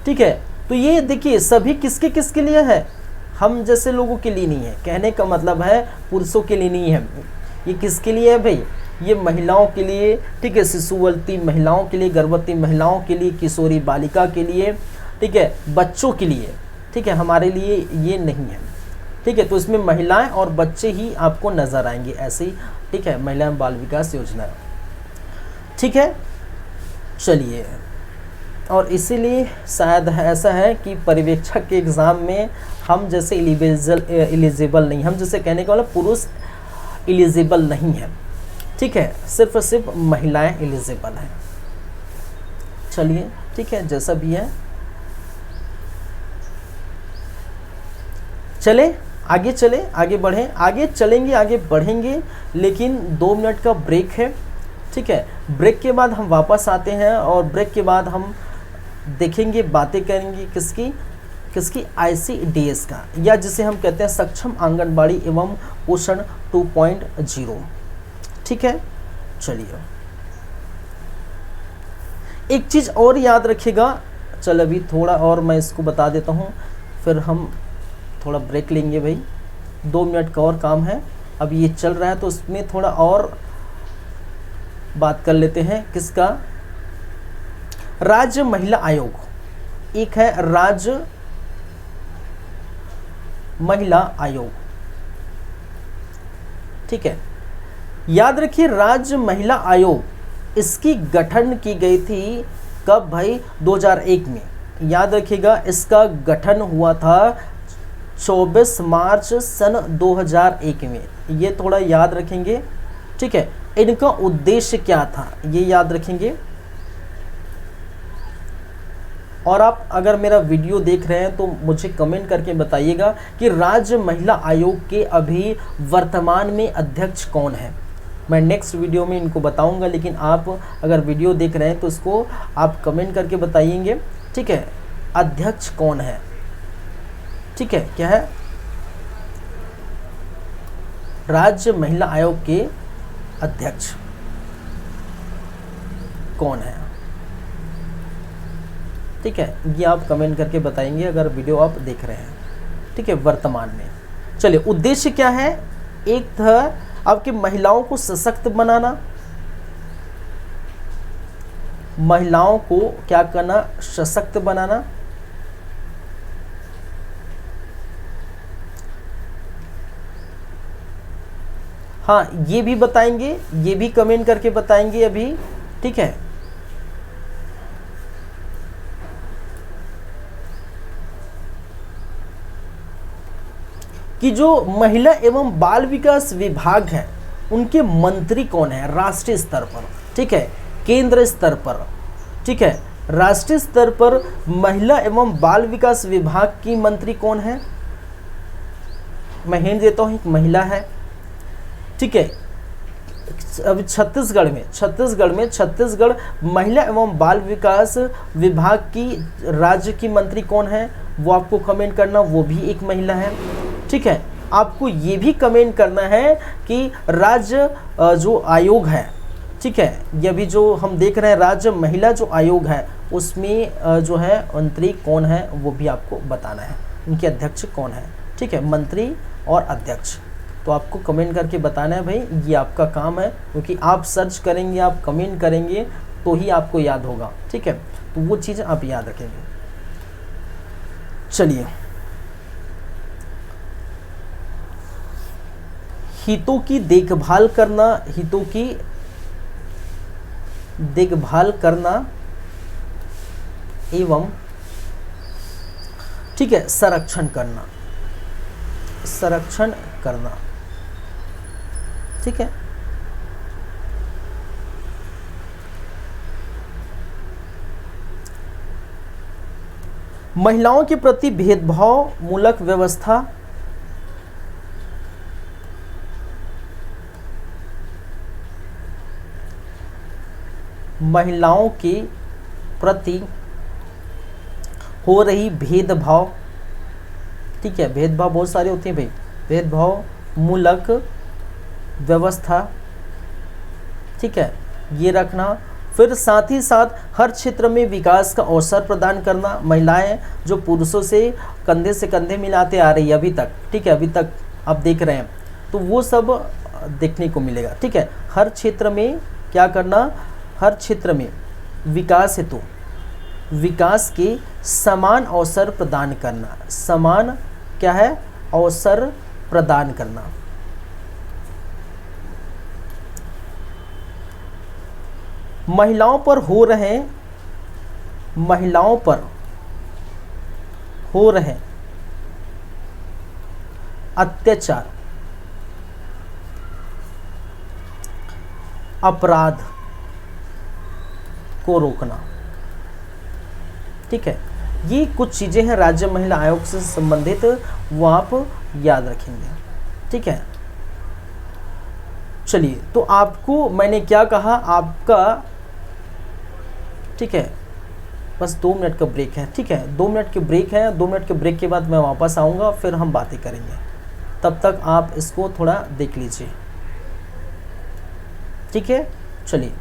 ठीक है। तो ये देखिए सभी किसके किसके लिए है, हम जैसे लोगों के लिए नहीं है। कहने का मतलब है पुरुषों के लिए नहीं है, ये किसके लिए है भाई, ये महिलाओं के लिए, ठीक है, शिशुवती महिलाओं के लिए, गर्भवती महिलाओं के लिए, किशोरी बालिका के लिए, ठीक है, बच्चों के लिए, ठीक है, हमारे लिए ये नहीं है, ठीक है। तो इसमें महिलाएं और बच्चे ही आपको नजर आएंगे ऐसे ही, ठीक है, महिला एवं बाल विकास योजना, ठीक है। चलिए, और इसीलिए शायद ऐसा है कि पर्यवेक्षक के एग्ज़ाम में हम जैसे एलिजिबल नहीं, हम जैसे कहने का मतलब पुरुष एलिजिबल नहीं है, ठीक है, सिर्फ और सिर्फ महिलाएं एलिजिबल हैं। चलिए, ठीक है, जैसा भी है, चले आगे, चले आगे बढ़ें, आगे चलेंगे, आगे बढ़ेंगे, लेकिन 2 मिनट का ब्रेक है, ठीक है। ब्रेक के बाद हम वापस आते हैं और ब्रेक के बाद हम देखेंगे, बातें करेंगे किसकी ICDS का, या जिसे हम कहते हैं सक्षम आंगनबाड़ी एवं पोषण 2.0, ठीक है। चलिए, एक चीज़ और याद रखिएगा, चल अभी थोड़ा और मैं इसको बता देता हूँ, फिर हम थोड़ा ब्रेक लेंगे भाई, 2 मिनट का और काम है, अब ये चल रहा है तो उसमें थोड़ा और बात कर लेते हैं। किसका, राज्य महिला आयोग, एक है राज्य महिला आयोग, ठीक है। याद रखिए राज्य महिला आयोग, इसकी गठन की गई थी कब भाई, 2001 में। याद रखिएगा इसका गठन हुआ था 24 मार्च सन 2001 में, ये थोड़ा याद रखेंगे, ठीक है। इनका उद्देश्य क्या था ये याद रखेंगे। और आप अगर मेरा वीडियो देख रहे हैं तो मुझे कमेंट करके बताइएगा कि राज्य महिला आयोग के अभी वर्तमान में अध्यक्ष कौन है। मैं नेक्स्ट वीडियो में इनको बताऊंगा, लेकिन आप अगर वीडियो देख रहे हैं तो इसको आप कमेंट करके बताइएंगे, ठीक है, अध्यक्ष कौन है, ठीक है, क्या है, राज्य महिला आयोग के अध्यक्ष कौन है, ठीक है, ये आप कमेंट करके बताएंगे अगर वीडियो आप देख रहे हैं, ठीक है, वर्तमान में। चलिए, उद्देश्य क्या है, एक था आपकी महिलाओं को सशक्त बनाना, महिलाओं को क्या करना, सशक्त बनाना, हाँ ये भी बताएंगे, ये भी कमेंट करके बताएंगे अभी, ठीक है। कि जो महिला एवं बाल विकास विभाग है उनके मंत्री कौन है राष्ट्रीय स्तर पर, ठीक है, केंद्र स्तर पर, ठीक है, राष्ट्रीय स्तर पर महिला एवं बाल विकास विभाग की मंत्री कौन है, मैं हिंट देता हूँ, एक महिला है, ठीक है। अभी छत्तीसगढ़ महिला एवं बाल विकास विभाग की राज्य की मंत्री कौन है वो आपको कमेंट करना, वो भी एक महिला है, ठीक है। आपको ये भी कमेंट करना है कि राज्य जो आयोग है, ठीक है, ये भी जो हम देख रहे हैं राज्य महिला जो आयोग है उसमें जो है मंत्री कौन है वो भी आपको बताना है, उनके अध्यक्ष कौन है, ठीक है, मंत्री और अध्यक्ष। तो आपको कमेंट करके बताना है भाई, ये आपका काम है, क्योंकि आप सर्च करेंगे, आप कमेंट करेंगे तो ही आपको याद होगा, ठीक है, तो वो चीज़ आप याद रखेंगे। चलिए, हितों की देखभाल करना, हितों की देखभाल करना एवं, ठीक है, संरक्षण करना, संरक्षण करना, ठीक है। महिलाओं के प्रति भेदभाव मूलक व्यवस्था, महिलाओं के प्रति हो रही भेदभाव, ठीक है, भेदभाव बहुत सारे होते हैं भाई, भेदभाव मूलक व्यवस्था, ठीक है, ये रखना। फिर साथ ही साथ हर क्षेत्र में विकास का अवसर प्रदान करना। महिलाएं जो पुरुषों से कंधे मिलाते आ रही है अभी तक, ठीक है, अभी तक आप देख रहे हैं, तो वो सब देखने को मिलेगा, ठीक है। हर क्षेत्र में क्या करना, हर क्षेत्र में विकास हेतु, विकास के समान अवसर प्रदान करना, समान क्या है, अवसर प्रदान करना। महिलाओं पर हो रहे, महिलाओं पर हो रहे अत्याचार, अपराध को रोकना, ठीक है। ये कुछ चीजें हैं राज्य महिला आयोग से संबंधित, वो आप याद रखेंगे, ठीक है। चलिए, तो आपको मैंने क्या कहा, आपका, ठीक है, बस 2 मिनट का ब्रेक है, ठीक है, 2 मिनट के ब्रेक है, 2 मिनट के ब्रेक के बाद मैं वापस आऊँगा, फिर हम बातें करेंगे। तब तक आप इसको थोड़ा देख लीजिए, ठीक है। चलिए।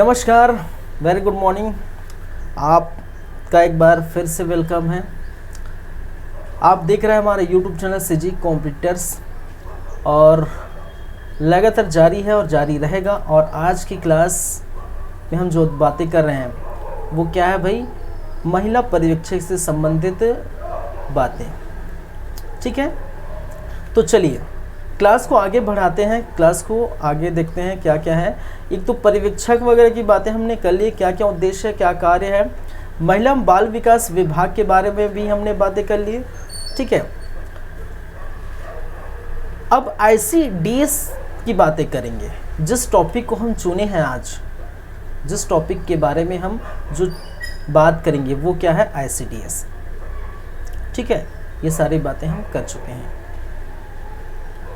नमस्कार, वेरी गुड मॉर्निंग। आपका एक बार फिर से वेलकम है। आप देख रहे हैं हमारे यूट्यूब चैनल सीजी कॉम्पिटिटर्स और लगातार जारी है और जारी रहेगा। और आज की क्लास में हम जो बातें कर रहे हैं वो क्या है भाई, महिला पर्यवेक्षक से संबंधित बातें। ठीक है, तो चलिए क्लास को आगे बढ़ाते हैं, क्लास को आगे देखते हैं क्या क्या है। एक तो पर्यवेक्षक वगैरह की बातें हमने कर ली, क्या क्या उद्देश्य है, क्या कार्य है। महिला बाल विकास विभाग के बारे में भी हमने बातें कर ली। ठीक है, अब ICDS की बातें करेंगे। जिस टॉपिक को हम चुने हैं आज, जिस टॉपिक के बारे में हम जो बात करेंगे वो क्या है, ICDS। ठीक है, ये सारी बातें हम कर चुके हैं।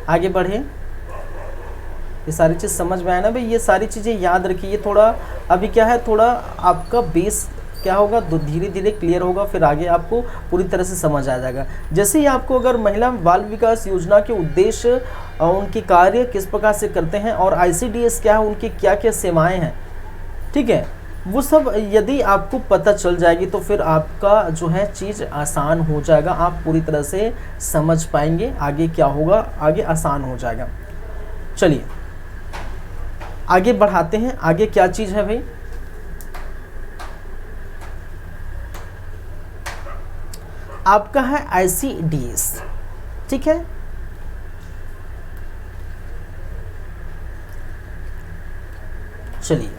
आगे बढ़े, ये सारी चीज़ समझ में आया ना भाई। ये सारी चीज़ें याद रखिए। ये थोड़ा अभी क्या है, थोड़ा आपका बेस क्या होगा, धीरे धीरे क्लियर होगा, फिर आगे आपको पूरी तरह से समझ आ जाएगा। जैसे ही आपको अगर महिला बाल विकास योजना के उद्देश्य, उनके कार्य किस प्रकार से करते हैं और ICDS क्या है, उनकी क्या क्या सेवाएं हैं, ठीक है, वो सब यदि आपको पता चल जाएगी तो फिर आपका जो है चीज़ आसान हो जाएगा। आप पूरी तरह से समझ पाएंगे, आगे क्या होगा, आगे आसान हो जाएगा। चलिए आगे बढ़ाते हैं। आगे क्या चीज़ है भाई, आपका है ICDS। ठीक है, चलिए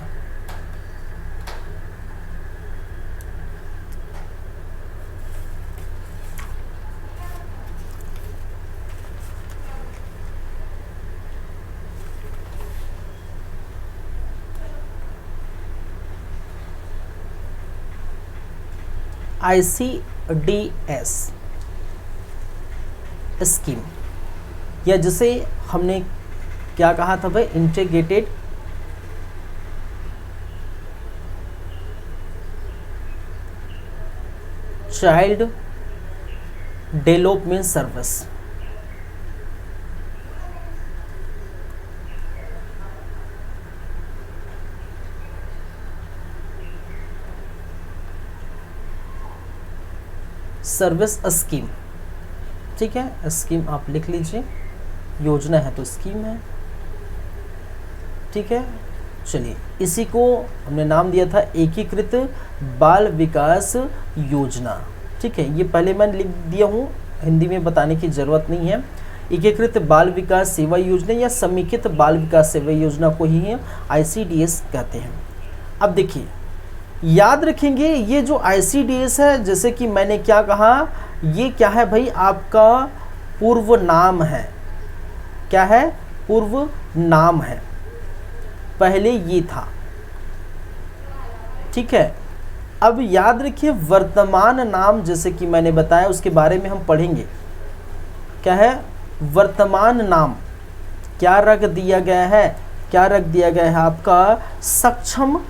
ICDS स्कीम, या जिसे हमने क्या कहा था भाई, integrated child development service. Service scheme, ठीक है, स्कीम आप लिख लीजिए, योजना है तो स्कीम है। ठीक है, चलिए इसी को हमने नाम दिया था एकीकृत बाल विकास योजना। ठीक है, ये पहले मैंने लिख दिया हूँ, हिंदी में बताने की ज़रूरत नहीं है। एकीकृत बाल विकास सेवा योजना या समेकित बाल विकास सेवा योजना को ही ICDS कहते हैं। अब देखिए, याद रखेंगे ये जो ICDS है, जैसे कि मैंने क्या कहा, ये क्या है भाई, आपका पूर्व नाम है। क्या है, पूर्व नाम है, पहले ये था। ठीक है, अब याद रखिए वर्तमान नाम, जैसे कि मैंने बताया उसके बारे में हम पढ़ेंगे। क्या है, वर्तमान नाम क्या रख दिया गया है, क्या रख दिया गया है आपका, सक्षम,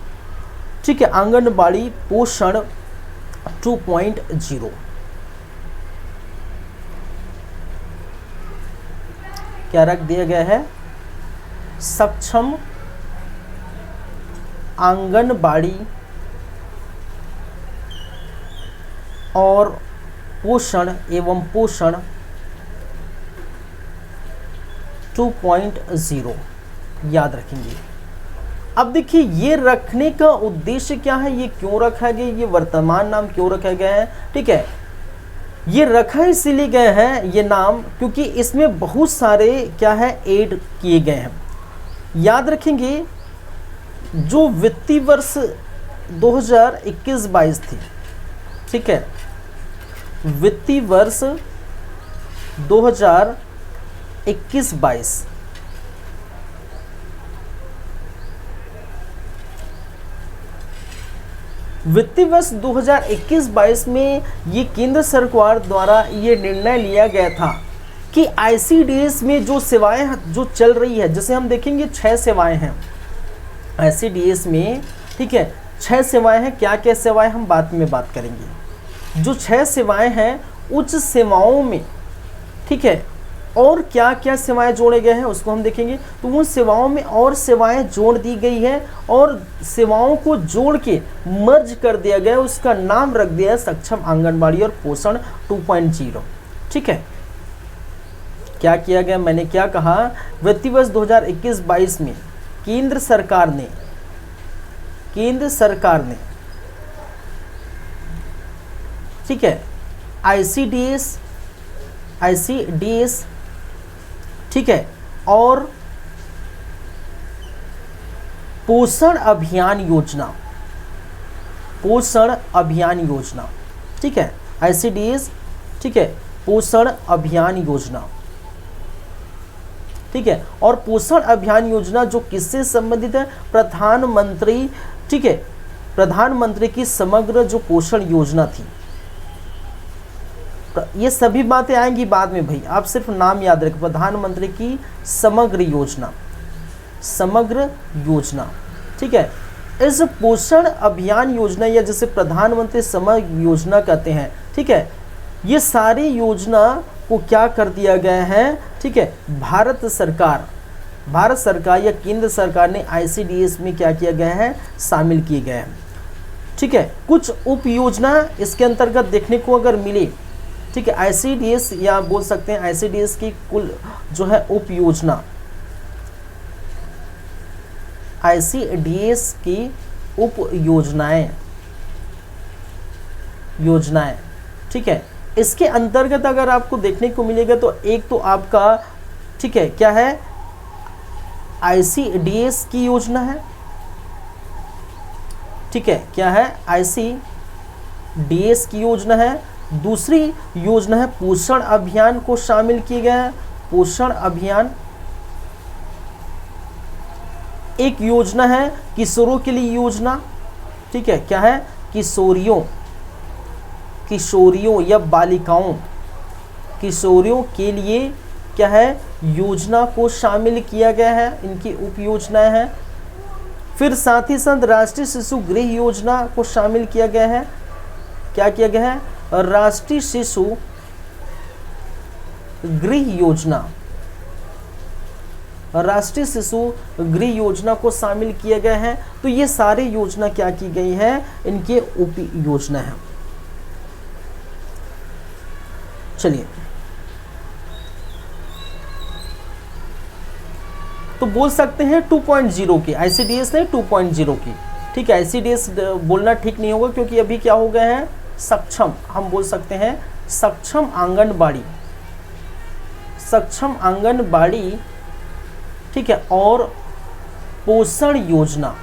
ठीक है, आंगनबाड़ी पोषण 2.0। क्या रख दिया गया है, सक्षम आंगनबाड़ी और पोषण एवं पोषण 2.0 याद रखेंगे। अब देखिए, ये रखने का उद्देश्य क्या है, ये क्यों रखा गया, ये वर्तमान नाम क्यों रखा गया है। ठीक है, ये रखा इसीलिए गया है ये नाम, क्योंकि इसमें बहुत सारे क्या है ऐड किए गए हैं। याद रखेंगे, जो वित्तीय वर्ष 2021-22 थी, ठीक है, वित्तीय वर्ष 2021-22 वित्तीय वर्ष 2021-22 में ये केंद्र सरकार द्वारा ये निर्णय लिया गया था कि ICDS में जो सेवाएं जो चल रही है, जैसे हम देखेंगे 6 सेवाएं हैं ICDS में। ठीक है, 6 सेवाएं हैं। क्या क्या सेवाएं, हम बाद में बात करेंगे। जो 6 सेवाएं हैं, उच्च सेवाओं में, ठीक है, और क्या क्या सेवाएं जोड़े गए हैं उसको हम देखेंगे। तो उन सेवाओं में और सेवाएं जोड़ दी गई है और सेवाओं को जोड़ के मर्ज कर दिया गया, उसका नाम रख दिया है सक्षम आंगनबाड़ी और पोषण 2.0। ठीक है, क्या किया गया, मैंने क्या कहा, वित्तीय वर्ष 2021-22 में केंद्र सरकार ने ठीक है ICDS ठीक है और पोषण अभियान योजना ठीक है ICDS ठीक है पोषण अभियान योजना ठीक है। और पोषण अभियान योजना जो किससे संबंधित है, प्रधानमंत्री ठीक है, प्रधानमंत्री की समग्र जो पोषण योजना थी। ये सभी बातें आएंगी बाद में भाई, आप सिर्फ नाम याद रखें, प्रधानमंत्री की समग्र योजना ठीक है। इस पोषण अभियान योजना या जिसे प्रधानमंत्री समग्र योजना कहते हैं ठीक है, ये सारी योजना को क्या कर दिया गया है ठीक है, भारत सरकार या केंद्र सरकार ने ICDS में क्या किया गया है, शामिल किए गए हैं ठीक है। कुछ उप योजना इसके अंतर्गत देखने को अगर मिले ठीक है, ICDS या बोल सकते हैं ICDS की कुल जो है उप योजना, ICDS की उप योजनाएं ठीक है। इसके अंतर्गत अगर आपको देखने को मिलेगा तो एक तो आपका ठीक है क्या है, ICDS की योजना है ठीक है, क्या है ICDS की योजना है। दूसरी योजना है पोषण अभियान को शामिल किया गया है, पोषण अभियान। एक योजना है किशोरों के लिए योजना ठीक है, क्या है, किशोरियों या बालिकाओं, किशोरियों के लिए क्या है, योजना को शामिल किया गया है, इनकी उप योजनाएं हैं। फिर साथ ही साथ राष्ट्रीय शिशु गृह योजना को शामिल किया गया है, क्या किया गया है, राष्ट्रीय शिशु गृह योजना, राष्ट्रीय शिशु गृह योजना को शामिल किया गया है। तो ये सारे योजना क्या की गई है, इनके उप योजना है। चलिए, तो बोल सकते हैं 2.0 की, ICDS ने 2.0 की ठीक है। ICDS बोलना ठीक नहीं होगा क्योंकि अभी क्या हो गए हैं, सक्षम, हम बोल सकते हैं सक्षम आंगनबाड़ी ठीक है, और पोषण योजना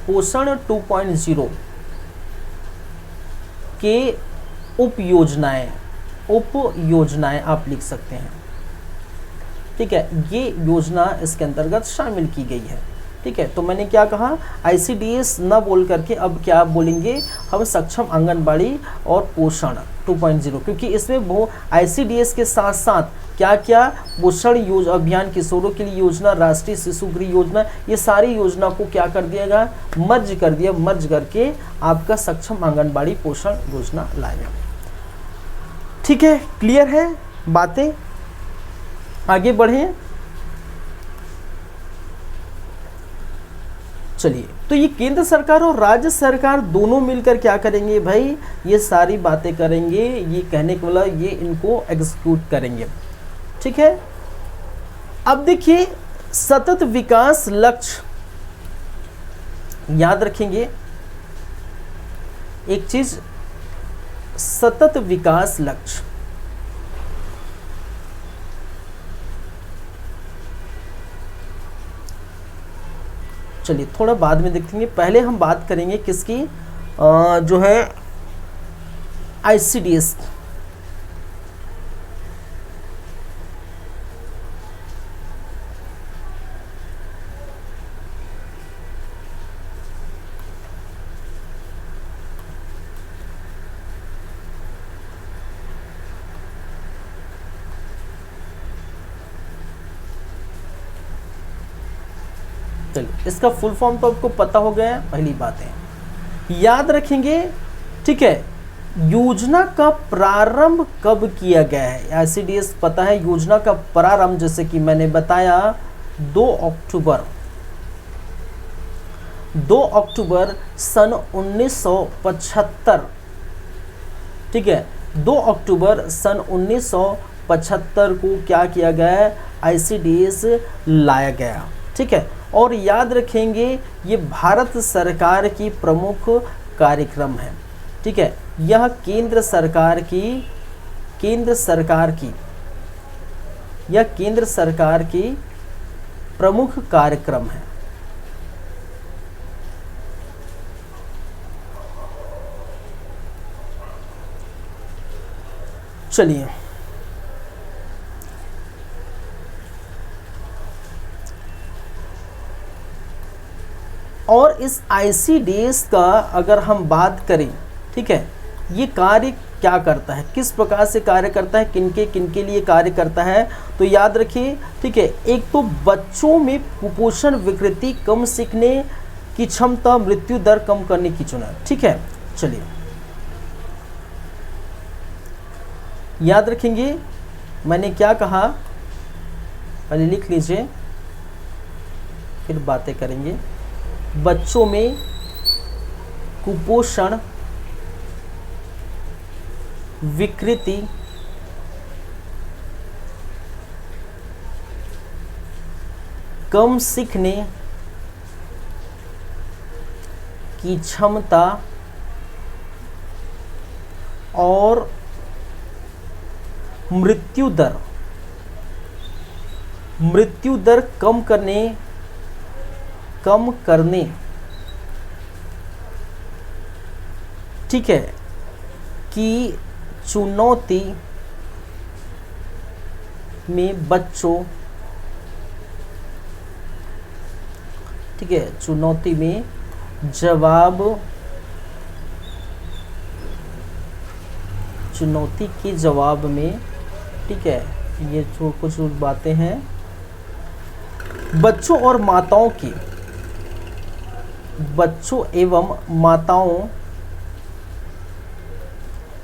पोषण 2.0 के उप योजनाएं आप लिख सकते हैं ठीक है। ये योजना इसके अंतर्गत शामिल की गई है ठीक है। तो मैंने क्या कहा, ICDS ना बोल करके अब क्या बोलेंगे हम, सक्षम आंगनबाड़ी और पोषण 2.0, क्योंकि इसमें वो ICDS के साथ साथ क्या क्या पोषण अभियान, किशोरों के लिए योजना, राष्ट्रीय शिशु गृह योजना, ये सारी योजना को क्या कर दिएगा, मर्ज करके आपका सक्षम आंगनबाड़ी पोषण योजना लाएगा। ठीक है, क्लियर है बातें, आगे बढ़े। चलिए, तो ये केंद्र सरकार और राज्य सरकार दोनों मिलकर क्या करेंगे भाई, ये सारी बातें करेंगे, ये कहने के मतलब ये इनको एग्जीक्यूट करेंगे ठीक है। अब देखिए, सतत विकास लक्ष्य, याद रखेंगे एक चीज, सतत विकास लक्ष्य, चलिए थोड़ा बाद में देखेंगे, पहले हम बात करेंगे किसकी, जो है ICDS। चलिए, इसका फुल फॉर्म तो आपको पता हो गया है, पहली बात है याद रखेंगे ठीक है। योजना का प्रारंभ कब किया गया है? आईसीडीएस पता है, योजना का प्रारंभ जैसे कि मैंने बताया 2 अक्टूबर सन 1975, ठीक है, 2 अक्टूबर सन 1975 को क्या किया गया है? आईसीडीएस लाया गया, ठीक है। और याद रखेंगे ये भारत सरकार की प्रमुख कार्यक्रम है, ठीक है। यह केंद्र सरकार की प्रमुख कार्यक्रम है। चलिए और इस आईसीडीएस का अगर हम बात करें, ठीक है, ये कार्य क्या करता है, किस प्रकार से कार्य करता है, किनके लिए कार्य करता है, तो याद रखिए, ठीक है। एक तो बच्चों में कुपोषण, विकृति, कम सीखने की क्षमता, मृत्यु दर कम करने की चुनाव, ठीक है। चलिए याद रखेंगे मैंने क्या कहा, पहले लिख लीजिए फिर बातें करेंगे। बच्चों में कुपोषण, विकृति, कम सीखने की क्षमता और मृत्यु दर कम करने, ठीक है, की चुनौती में बच्चों, ठीक है, चुनौती में चुनौती के जवाब में, ठीक है, ये जो कुछ बातें हैं बच्चों एवं माताओं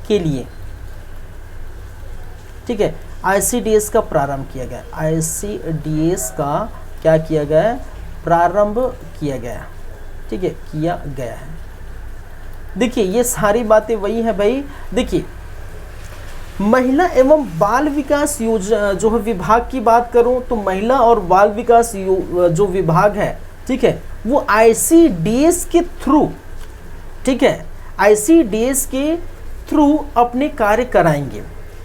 के लिए, ठीक है, आईसीडीएस का प्रारंभ किया गया। आईसीडीएस का क्या किया गया? प्रारंभ किया गया, ठीक है, किया गया है। देखिए ये सारी बातें वही है भाई। देखिए महिला एवं बाल विकास योजना जो है विभाग की बात करूं तो महिला और बाल विकास जो विभाग है, ठीक है, वो आईसीडीएस के थ्रू, ठीक है, आईसीडीएस के थ्रू अपने कार्य कराएंगे,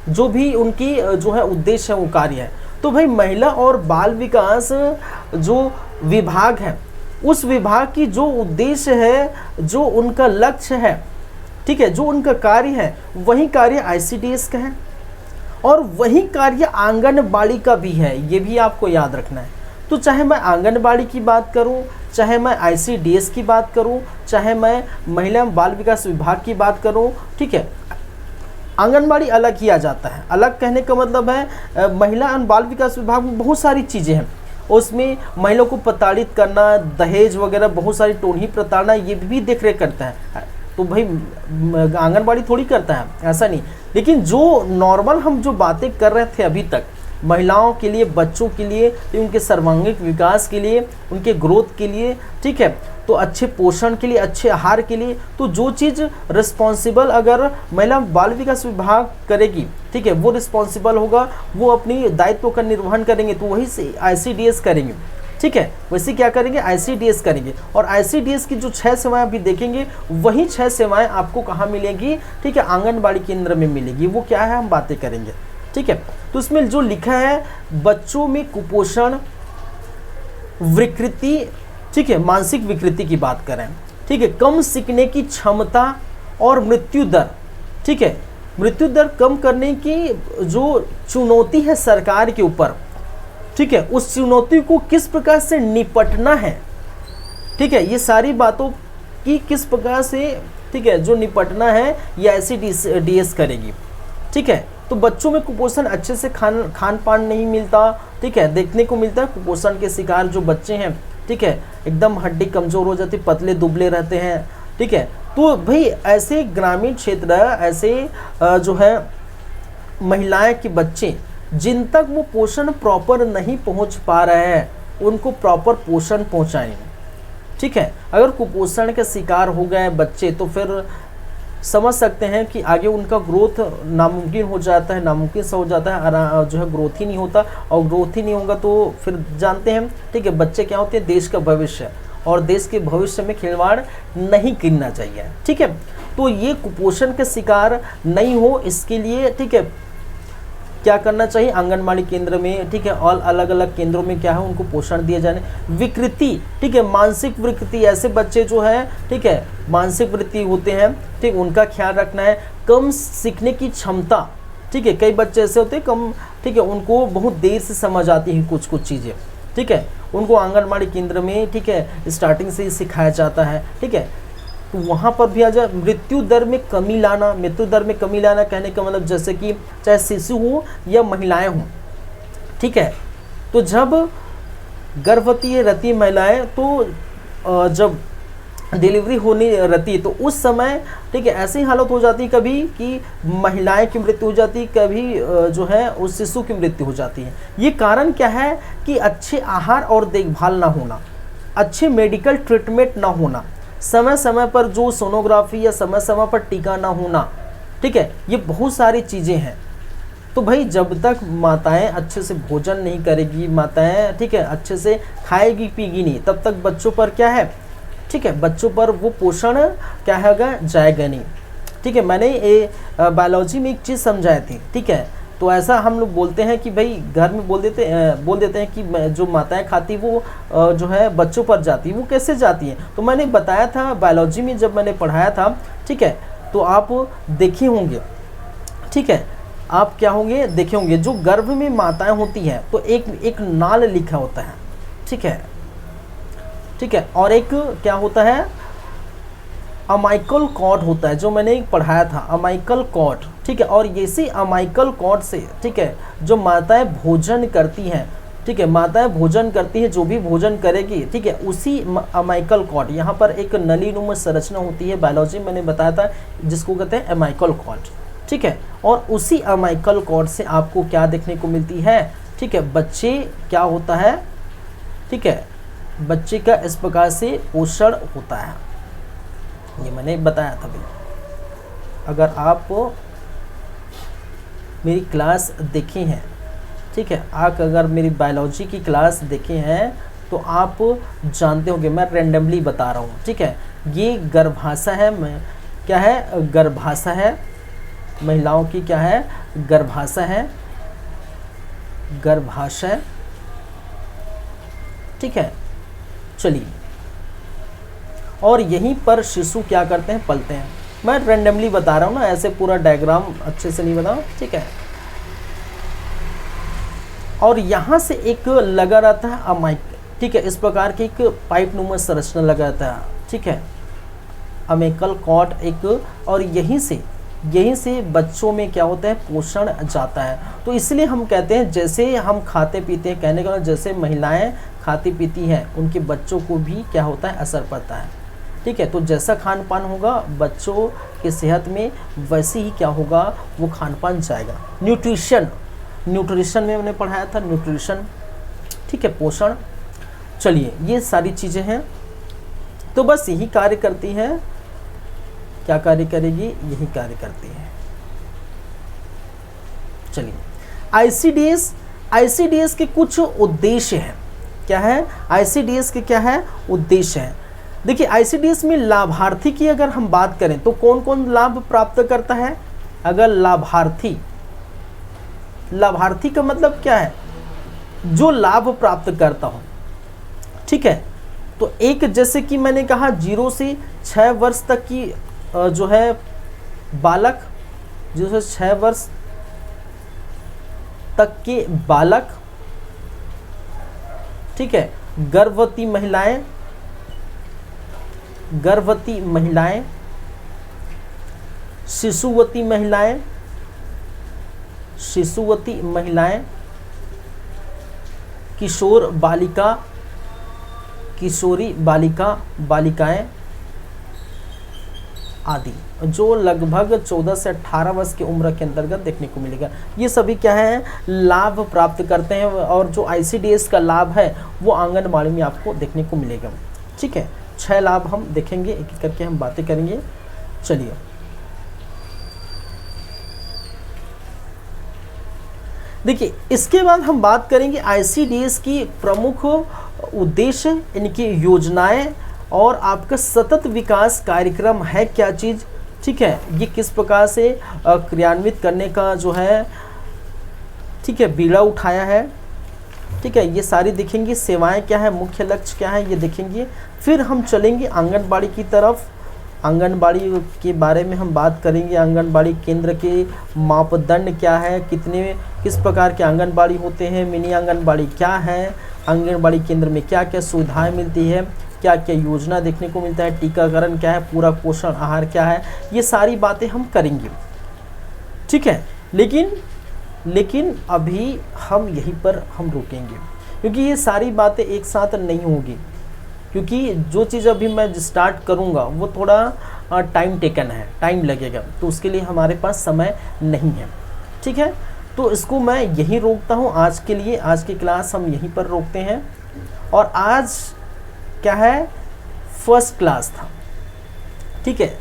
जो भी उनकी जो है उद्देश्य है वो कार्य है। तो भाई महिला और बाल विकास जो विभाग है, उस विभाग की जो उद्देश्य है, जो उनका लक्ष्य है, ठीक है, जो उनका कार्य है, वही कार्य आईसीडीएस का है और वही कार्य आंगनबाड़ी का भी है, ये भी आपको याद रखना है। तो चाहे मैं आंगनबाड़ी की बात करूं, चाहे मैं आईसीडीएस की बात करूं, चाहे मैं महिला एवं बाल विकास विभाग की बात करूं, ठीक है, आंगनबाड़ी अलग किया जाता है। अलग कहने का मतलब है महिला एवं बाल विकास विभाग में बहुत सारी चीज़ें हैं, उसमें महिलाओं को प्रताड़ित करना, दहेज वगैरह, बहुत सारी टोनही प्रताड़ना, ये भी देख रेख करता है। तो भाई आंगनबाड़ी थोड़ी करता है, ऐसा नहीं। लेकिन जो नॉर्मल हम जो बातें कर रहे थे अभी तक, महिलाओं के लिए, बच्चों के लिए, उनके सर्वांगीण विकास के लिए, उनके ग्रोथ के लिए, ठीक है, तो अच्छे पोषण के लिए, अच्छे आहार के लिए, तो जो चीज़ रिस्पॉन्सिबल अगर महिला बाल विकास विभाग करेगी, ठीक है, वो रिस्पॉन्सिबल होगा, वो अपनी दायित्व का निर्वहन करेंगे, तो वही से आईसीडीएस करेंगे, ठीक है, वैसे क्या करेंगे? आईसीडीएस करेंगे। और आईसीडीएस की जो 6 सेवाएं अभी देखेंगे, वही 6 सेवाएं आपको कहाँ मिलेगी? ठीक है, आंगनबाड़ी केंद्र में मिलेगी। वो क्या है, हम बातें करेंगे, ठीक है। तो इसमें जो लिखा है, बच्चों में कुपोषण, विकृति, ठीक है, मानसिक विकृति की बात करें, ठीक है, कम सीखने की क्षमता और मृत्यु दर, ठीक है, मृत्यु दर कम करने की जो चुनौती है सरकार के ऊपर, ठीक है, उस चुनौती को किस प्रकार से निपटना है, ठीक है, ये सारी बातों की किस प्रकार से, ठीक है, जो निपटना है, ये आईसीडीएस करेगी, ठीक है। तो बच्चों में कुपोषण, अच्छे से खान पान नहीं मिलता, ठीक है, देखने को मिलता है। कुपोषण के शिकार जो बच्चे हैं, ठीक है, एकदम हड्डी कमज़ोर हो जाती, पतले दुबले रहते हैं, ठीक है, तो भाई ऐसे ग्रामीण क्षेत्र, ऐसे जो है महिलाएं के बच्चे जिन तक वो पोषण प्रॉपर नहीं पहुंच पा रहे हैं, उनको प्रॉपर पोषण पहुंचाएं। ठीक है, अगर कुपोषण के शिकार हो गए बच्चे तो फिर समझ सकते हैं कि आगे उनका ग्रोथ नामुमकिन हो जाता है, नामुमकिन सा हो जाता है, जो है ग्रोथ ही नहीं होता, और ग्रोथ ही नहीं होगा तो फिर जानते हैं, ठीक है, बच्चे क्या होते हैं, देश का भविष्य, और देश के भविष्य में खिलवाड़ नहीं करना चाहिए। ठीक है, तो ये कुपोषण के शिकार नहीं हो इसके लिए, ठीक है, क्या करना चाहिए, आंगनबाड़ी केंद्र में, ठीक है, और अलग अलग केंद्रों में क्या है उनको पोषण दिया जाने। विकृति, ठीक है, मानसिक विकृति, ऐसे बच्चे जो है, ठीक है, मानसिक वृत्ति होते हैं, ठीक, उनका ख्याल रखना है। कम सीखने की क्षमता, ठीक है, कई बच्चे ऐसे होते हैं कम, ठीक है, उनको बहुत देर से समझ आती हैं कुछ चीज़ें, ठीक है, उनको आंगनबाड़ी केंद्र में, ठीक है, स्टार्टिंग से ही सिखाया जाता है। ठीक है, तो वहाँ पर भी आ जाए। मृत्यु दर में कमी लाना, मृत्यु दर में कमी लाना कहने का मतलब जैसे कि चाहे शिशु हो या महिलाएं हों, ठीक है, तो जब गर्भवती रहती महिलाएं, तो जब डिलीवरी होने रहती है तो उस समय, ठीक है, ऐसी हालत हो जाती है कभी कि महिलाएं की मृत्यु हो जाती है, कभी जो है उस शिशु की मृत्यु हो जाती है। ये कारण क्या है कि अच्छे आहार और देखभाल ना होना, अच्छे मेडिकल ट्रीटमेंट ना होना, समय समय पर जो सोनोग्राफी या समय समय पर टीका ना होना, ठीक है, ये बहुत सारी चीज़ें हैं। तो भाई जब तक माताएं अच्छे से भोजन नहीं करेगी, माताएं, ठीक है, अच्छे से खाएगी पीगी नहीं, तब तक बच्चों पर क्या है, ठीक है, बच्चों पर वो पोषण क्या हैगा, जाएगा नहीं। ठीक है, मैंने ये बायोलॉजी में एक चीज़ समझाई थी। ठीक है, तो ऐसा हम लोग बोलते हैं कि भाई घर में बोल देते हैं कि जो माताएं खाती वो जो है बच्चों पर जाती है। वो कैसे जाती हैं, तो मैंने बताया था बायोलॉजी में जब मैंने पढ़ाया था। ठीक है, तो आप देखे होंगे, ठीक है, आप क्या होंगे, देखे होंगे, जो गर्भ में माताएं होती हैं तो एक नाल लिखा होता है। ठीक है, ठीक है, और एक क्या होता है, अमाइकल कॉर्ड होता है, जो मैंने पढ़ाया था, अमाइकल कॉर्ड। ठीक है, और इसी अमाइकल कॉर्ड से, ठीक है, जो माताएं भोजन करती हैं, ठीक है, माताएं भोजन करती हैं, जो भी भोजन करेगी, ठीक है, उसी अमाइकल कॉर्ड, यहाँ पर एक नलीनुमा संरचना होती है, बायोलॉजी मैंने बताया था, जिसको कहते हैं अमाइकल कॉर्ड। ठीक है, और उसी अमाइकल कॉर्ड से आपको क्या देखने को मिलती है, ठीक है, बच्चे क्या होता है, ठीक है, बच्चे का इस प्रकार से पोषण होता है। ये मैंने बताया था भाई। अगर आप मेरी क्लास देखे हैं, ठीक है, आप अगर मेरी बायोलॉजी की क्लास देखे हैं तो आप जानते होंगे, मैं रैंडमली बता रहा हूँ। ठीक है, ये गर्भाशय है, मैं क्या है, गर्भाशय है, महिलाओं की क्या है, गर्भाशय है, गर्भाशय। ठीक है, चलिए, और यहीं पर शिशु क्या करते हैं, पलते हैं। मैं रैंडमली बता रहा हूँ ना, ऐसे पूरा डायग्राम अच्छे से नहीं बताऊँ। ठीक है, और यहाँ से एक लगा रहता है अमाइक, ठीक है, इस प्रकार की एक पाइप नुमा संरचना लगा रहता है। ठीक है, अमेकल कॉर्ड एक, और यहीं से बच्चों में क्या होता है, पोषण जाता है। तो इसलिए हम कहते हैं जैसे हम खाते पीते हैं, कहने का जैसे महिलाएं खाती पीती हैं, उनके बच्चों को भी क्या होता है, असर पड़ता है। ठीक है, तो जैसा खान पान होगा बच्चों की सेहत में, वैसे ही क्या होगा, वो खान पान जाएगा। न्यूट्रिशन में मैंने पढ़ाया था, न्यूट्रिशन। ठीक है, पोषण। चलिए, ये सारी चीज़ें हैं, तो बस यही कार्य करती हैं। क्या कार्य करेगी, यही कार्य करती है। चलिए, आईसीडीएस के कुछ उद्देश्य हैं। क्या है, आईसीडीएस के क्या है, उद्देश्य है। देखिए, आईसीडीएस में लाभार्थी की अगर हम बात करें तो कौन कौन लाभ प्राप्त करता है। अगर लाभार्थी का मतलब क्या है, जो लाभ प्राप्त करता हो। ठीक है, तो एक जैसे कि मैंने कहा 0 से 6 वर्ष तक की जो है बालक, 0 से 6 वर्ष तक के बालक, ठीक है, गर्भवती महिलाएं, शिशुवती महिलाएं, किशोरी बालिकाएं, आदि, जो लगभग 14 से 18 वर्ष की उम्र के अंतर्गत देखने को मिलेगा। ये सभी क्या है, लाभ प्राप्त करते हैं, और जो ICDS का लाभ है वो आंगनबाड़ी में आपको देखने को मिलेगा। ठीक है, 6 लाभ हम देखेंगे, एक एक करके हम बातें करेंगे। चलिए, देखिए इसके बाद हम बात करेंगे ICDS की प्रमुख उद्देश्य, इनकी योजनाएं और आपका सतत विकास कार्यक्रम है क्या चीज़। ठीक है, ये किस प्रकार से क्रियान्वित करने का जो है, ठीक है, बीड़ा उठाया है। ठीक है, ये सारी देखेंगे। सेवाएं क्या है, मुख्य लक्ष्य क्या है, ये देखेंगे। फिर हम चलेंगे आंगनबाड़ी की तरफ। आंगनबाड़ी के बारे में हम बात करेंगे। आंगनबाड़ी केंद्र के मापदंड क्या है, किस प्रकार के आंगनबाड़ी होते हैं, मिनी आंगनबाड़ी क्या है, आंगनबाड़ी केंद्र में क्या क्या सुविधाएं मिलती है, क्या क्या योजना देखने को मिलता है, टीकाकरण क्या है, पूरा पोषण आहार क्या है, ये सारी बातें हम करेंगे। ठीक है, लेकिन अभी हम यहीं पर हम रुकेंगे, क्योंकि ये सारी बातें एक साथ नहीं होगी, क्योंकि जो चीज़ अभी मैं स्टार्ट करूँगा वो थोड़ा टाइम टेकन है, टाइम लगेगा, तो उसके लिए हमारे पास समय नहीं है। ठीक है, तो इसको मैं यहीं रोकता हूँ आज के लिए। आज की क्लास हम यहीं पर रोकते हैं। और आज क्या है, फर्स्ट क्लास था। ठीक है,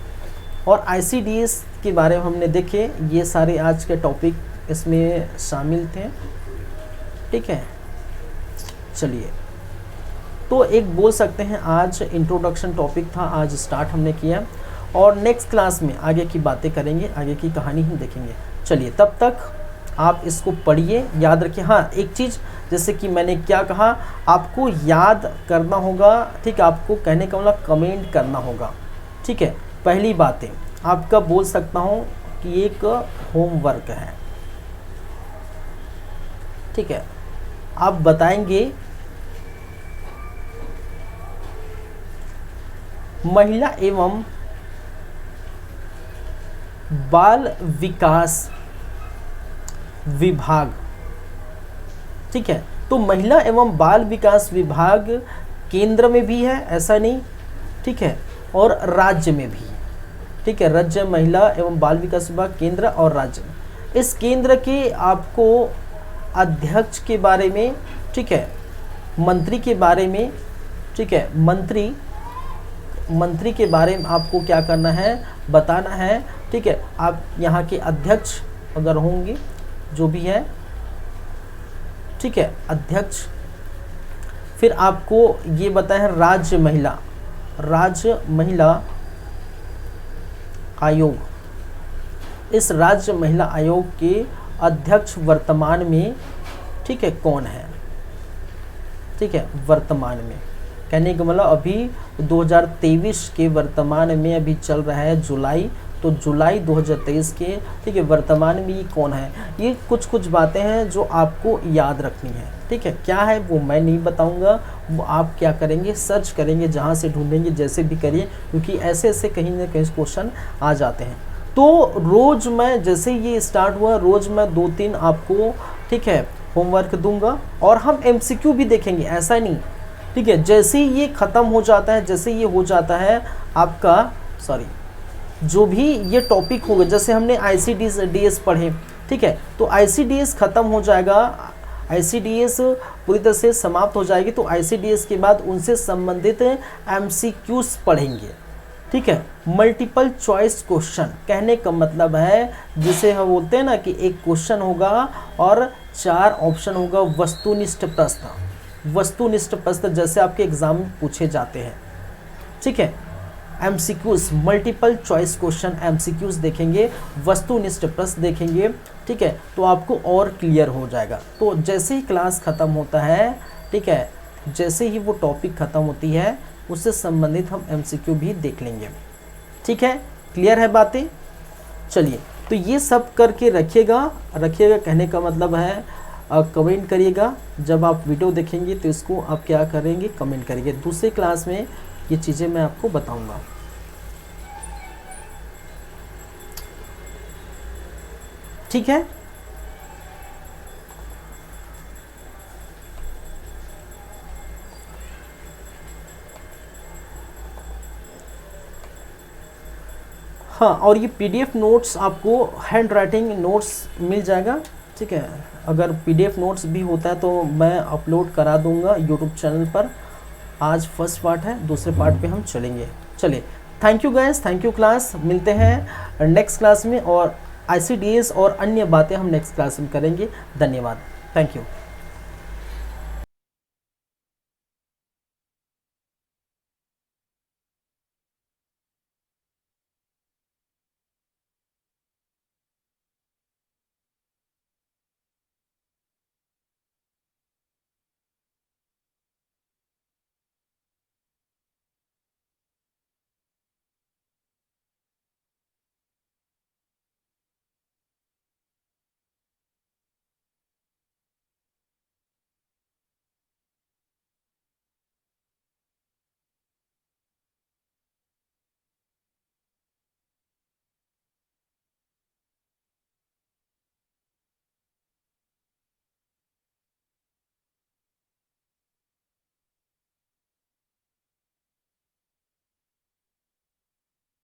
और ICDS के बारे में हमने देखे, ये सारे आज के टॉपिक इसमें शामिल थे। ठीक है, चलिए, तो एक बोल सकते हैं आज इंट्रोडक्शन टॉपिक था, आज स्टार्ट हमने किया, और नेक्स्ट क्लास में आगे की बातें करेंगे, आगे की कहानी हम देखेंगे। चलिए, तब तक आप इसको पढ़िए, याद रखिए। हाँ, एक चीज़, जैसे कि मैंने क्या कहा, आपको याद करना होगा। ठीक है, आपको कहने का मतलब कमेंट करना होगा। ठीक है, पहली बातें आपका बोल सकता हूँ कि एक होमवर्क है। ठीक है, आप बताएंगे महिला एवं बाल विकास विभाग। ठीक है, तो महिला एवं बाल विकास विभाग केंद्र में भी है, ऐसा नहीं। ठीक है, और राज्य में भी। ठीक है, राज्य महिला एवं बाल विकास विभाग केंद्र और राज्य में। इस केंद्र के आपको अध्यक्ष के बारे में, ठीक है, मंत्री के बारे में, ठीक है, मंत्री के बारे में आपको क्या करना है, बताना है। ठीक है, आप यहाँ के अध्यक्ष अगर होंगे, जो भी है, ठीक है, अध्यक्ष। फिर आपको ये बताया है राज्य महिला आयोग। इस राज्य महिला आयोग के अध्यक्ष वर्तमान में, ठीक है, कौन है। ठीक है, वर्तमान में कहने का मतलब अभी 2023 के वर्तमान में अभी चल रहा है जुलाई, तो जुलाई 2023 के, ठीक है, वर्तमान में ये कौन है। ये कुछ बातें हैं जो आपको याद रखनी है। ठीक है, क्या है वो मैं नहीं बताऊंगा, वो आप क्या करेंगे, सर्च करेंगे, जहाँ से ढूंढेंगे, जैसे भी करिए, क्योंकि ऐसे कहीं ना कहीं क्वेश्चन आ जाते हैं। तो रोज़ मैं, जैसे ये स्टार्ट हुआ, रोज़ मैं 2-3 आपको, ठीक है, होमवर्क दूंगा, और हम MCQ भी देखेंगे, ऐसा नहीं। ठीक है, जैसे ही ये ख़त्म हो जाता है, जैसे ये हो जाता है आपका, जो भी ये टॉपिक होगा, जैसे हमने ICDS पढ़े, ठीक है, तो ICDS ख़त्म हो जाएगा, ICDS पूरी तरह से समाप्त हो जाएगी, तो ICDS के बाद उनसे संबंधित MCQs पढ़ेंगे। ठीक है, मल्टीपल चॉइस क्वेश्चन, कहने का मतलब है जिसे हम बोलते हैं ना कि एक क्वेश्चन होगा और 4 ऑप्शन होगा। वस्तुनिष्ठ प्रश्न जैसे आपके एग्जाम में पूछे जाते हैं। ठीक है, MCQs, multiple choice question MCQs देखेंगे, वस्तुनिष्ठ प्रश्न देखेंगे। ठीक है, तो आपको और क्लियर हो जाएगा। तो जैसे ही क्लास ख़त्म होता है, ठीक है, जैसे ही वो टॉपिक ख़त्म होती है, उससे संबंधित हम MCQ भी देख लेंगे। ठीक है, क्लियर है बातें। चलिए, तो ये सब करके रखिएगा। कहने का मतलब है कमेंट करिएगा। जब आप वीडियो देखेंगे तो इसको आप क्या करेंगे, कमेंट करेंगे। दूसरे क्लास में ये चीज़ें मैं आपको बताऊंगा। ठीक है, हाँ, और ये पीडीएफ नोट्स आपको हैंड राइटिंग नोट्स मिल जाएगा, ठीक है। अगर पीडीएफ नोट्स भी होता है तो मैं अपलोड करा दूंगा यूट्यूब चैनल पर। आज फर्स्ट पार्ट है, दूसरे पार्ट पे हम चलेंगे। चलिए, thank you guys, thank you class. मिलते हैं नेक्स्ट क्लास में, और ICDS और अन्य बातें हम नेक्स्ट क्लास में करेंगे। धन्यवाद, थैंक यू।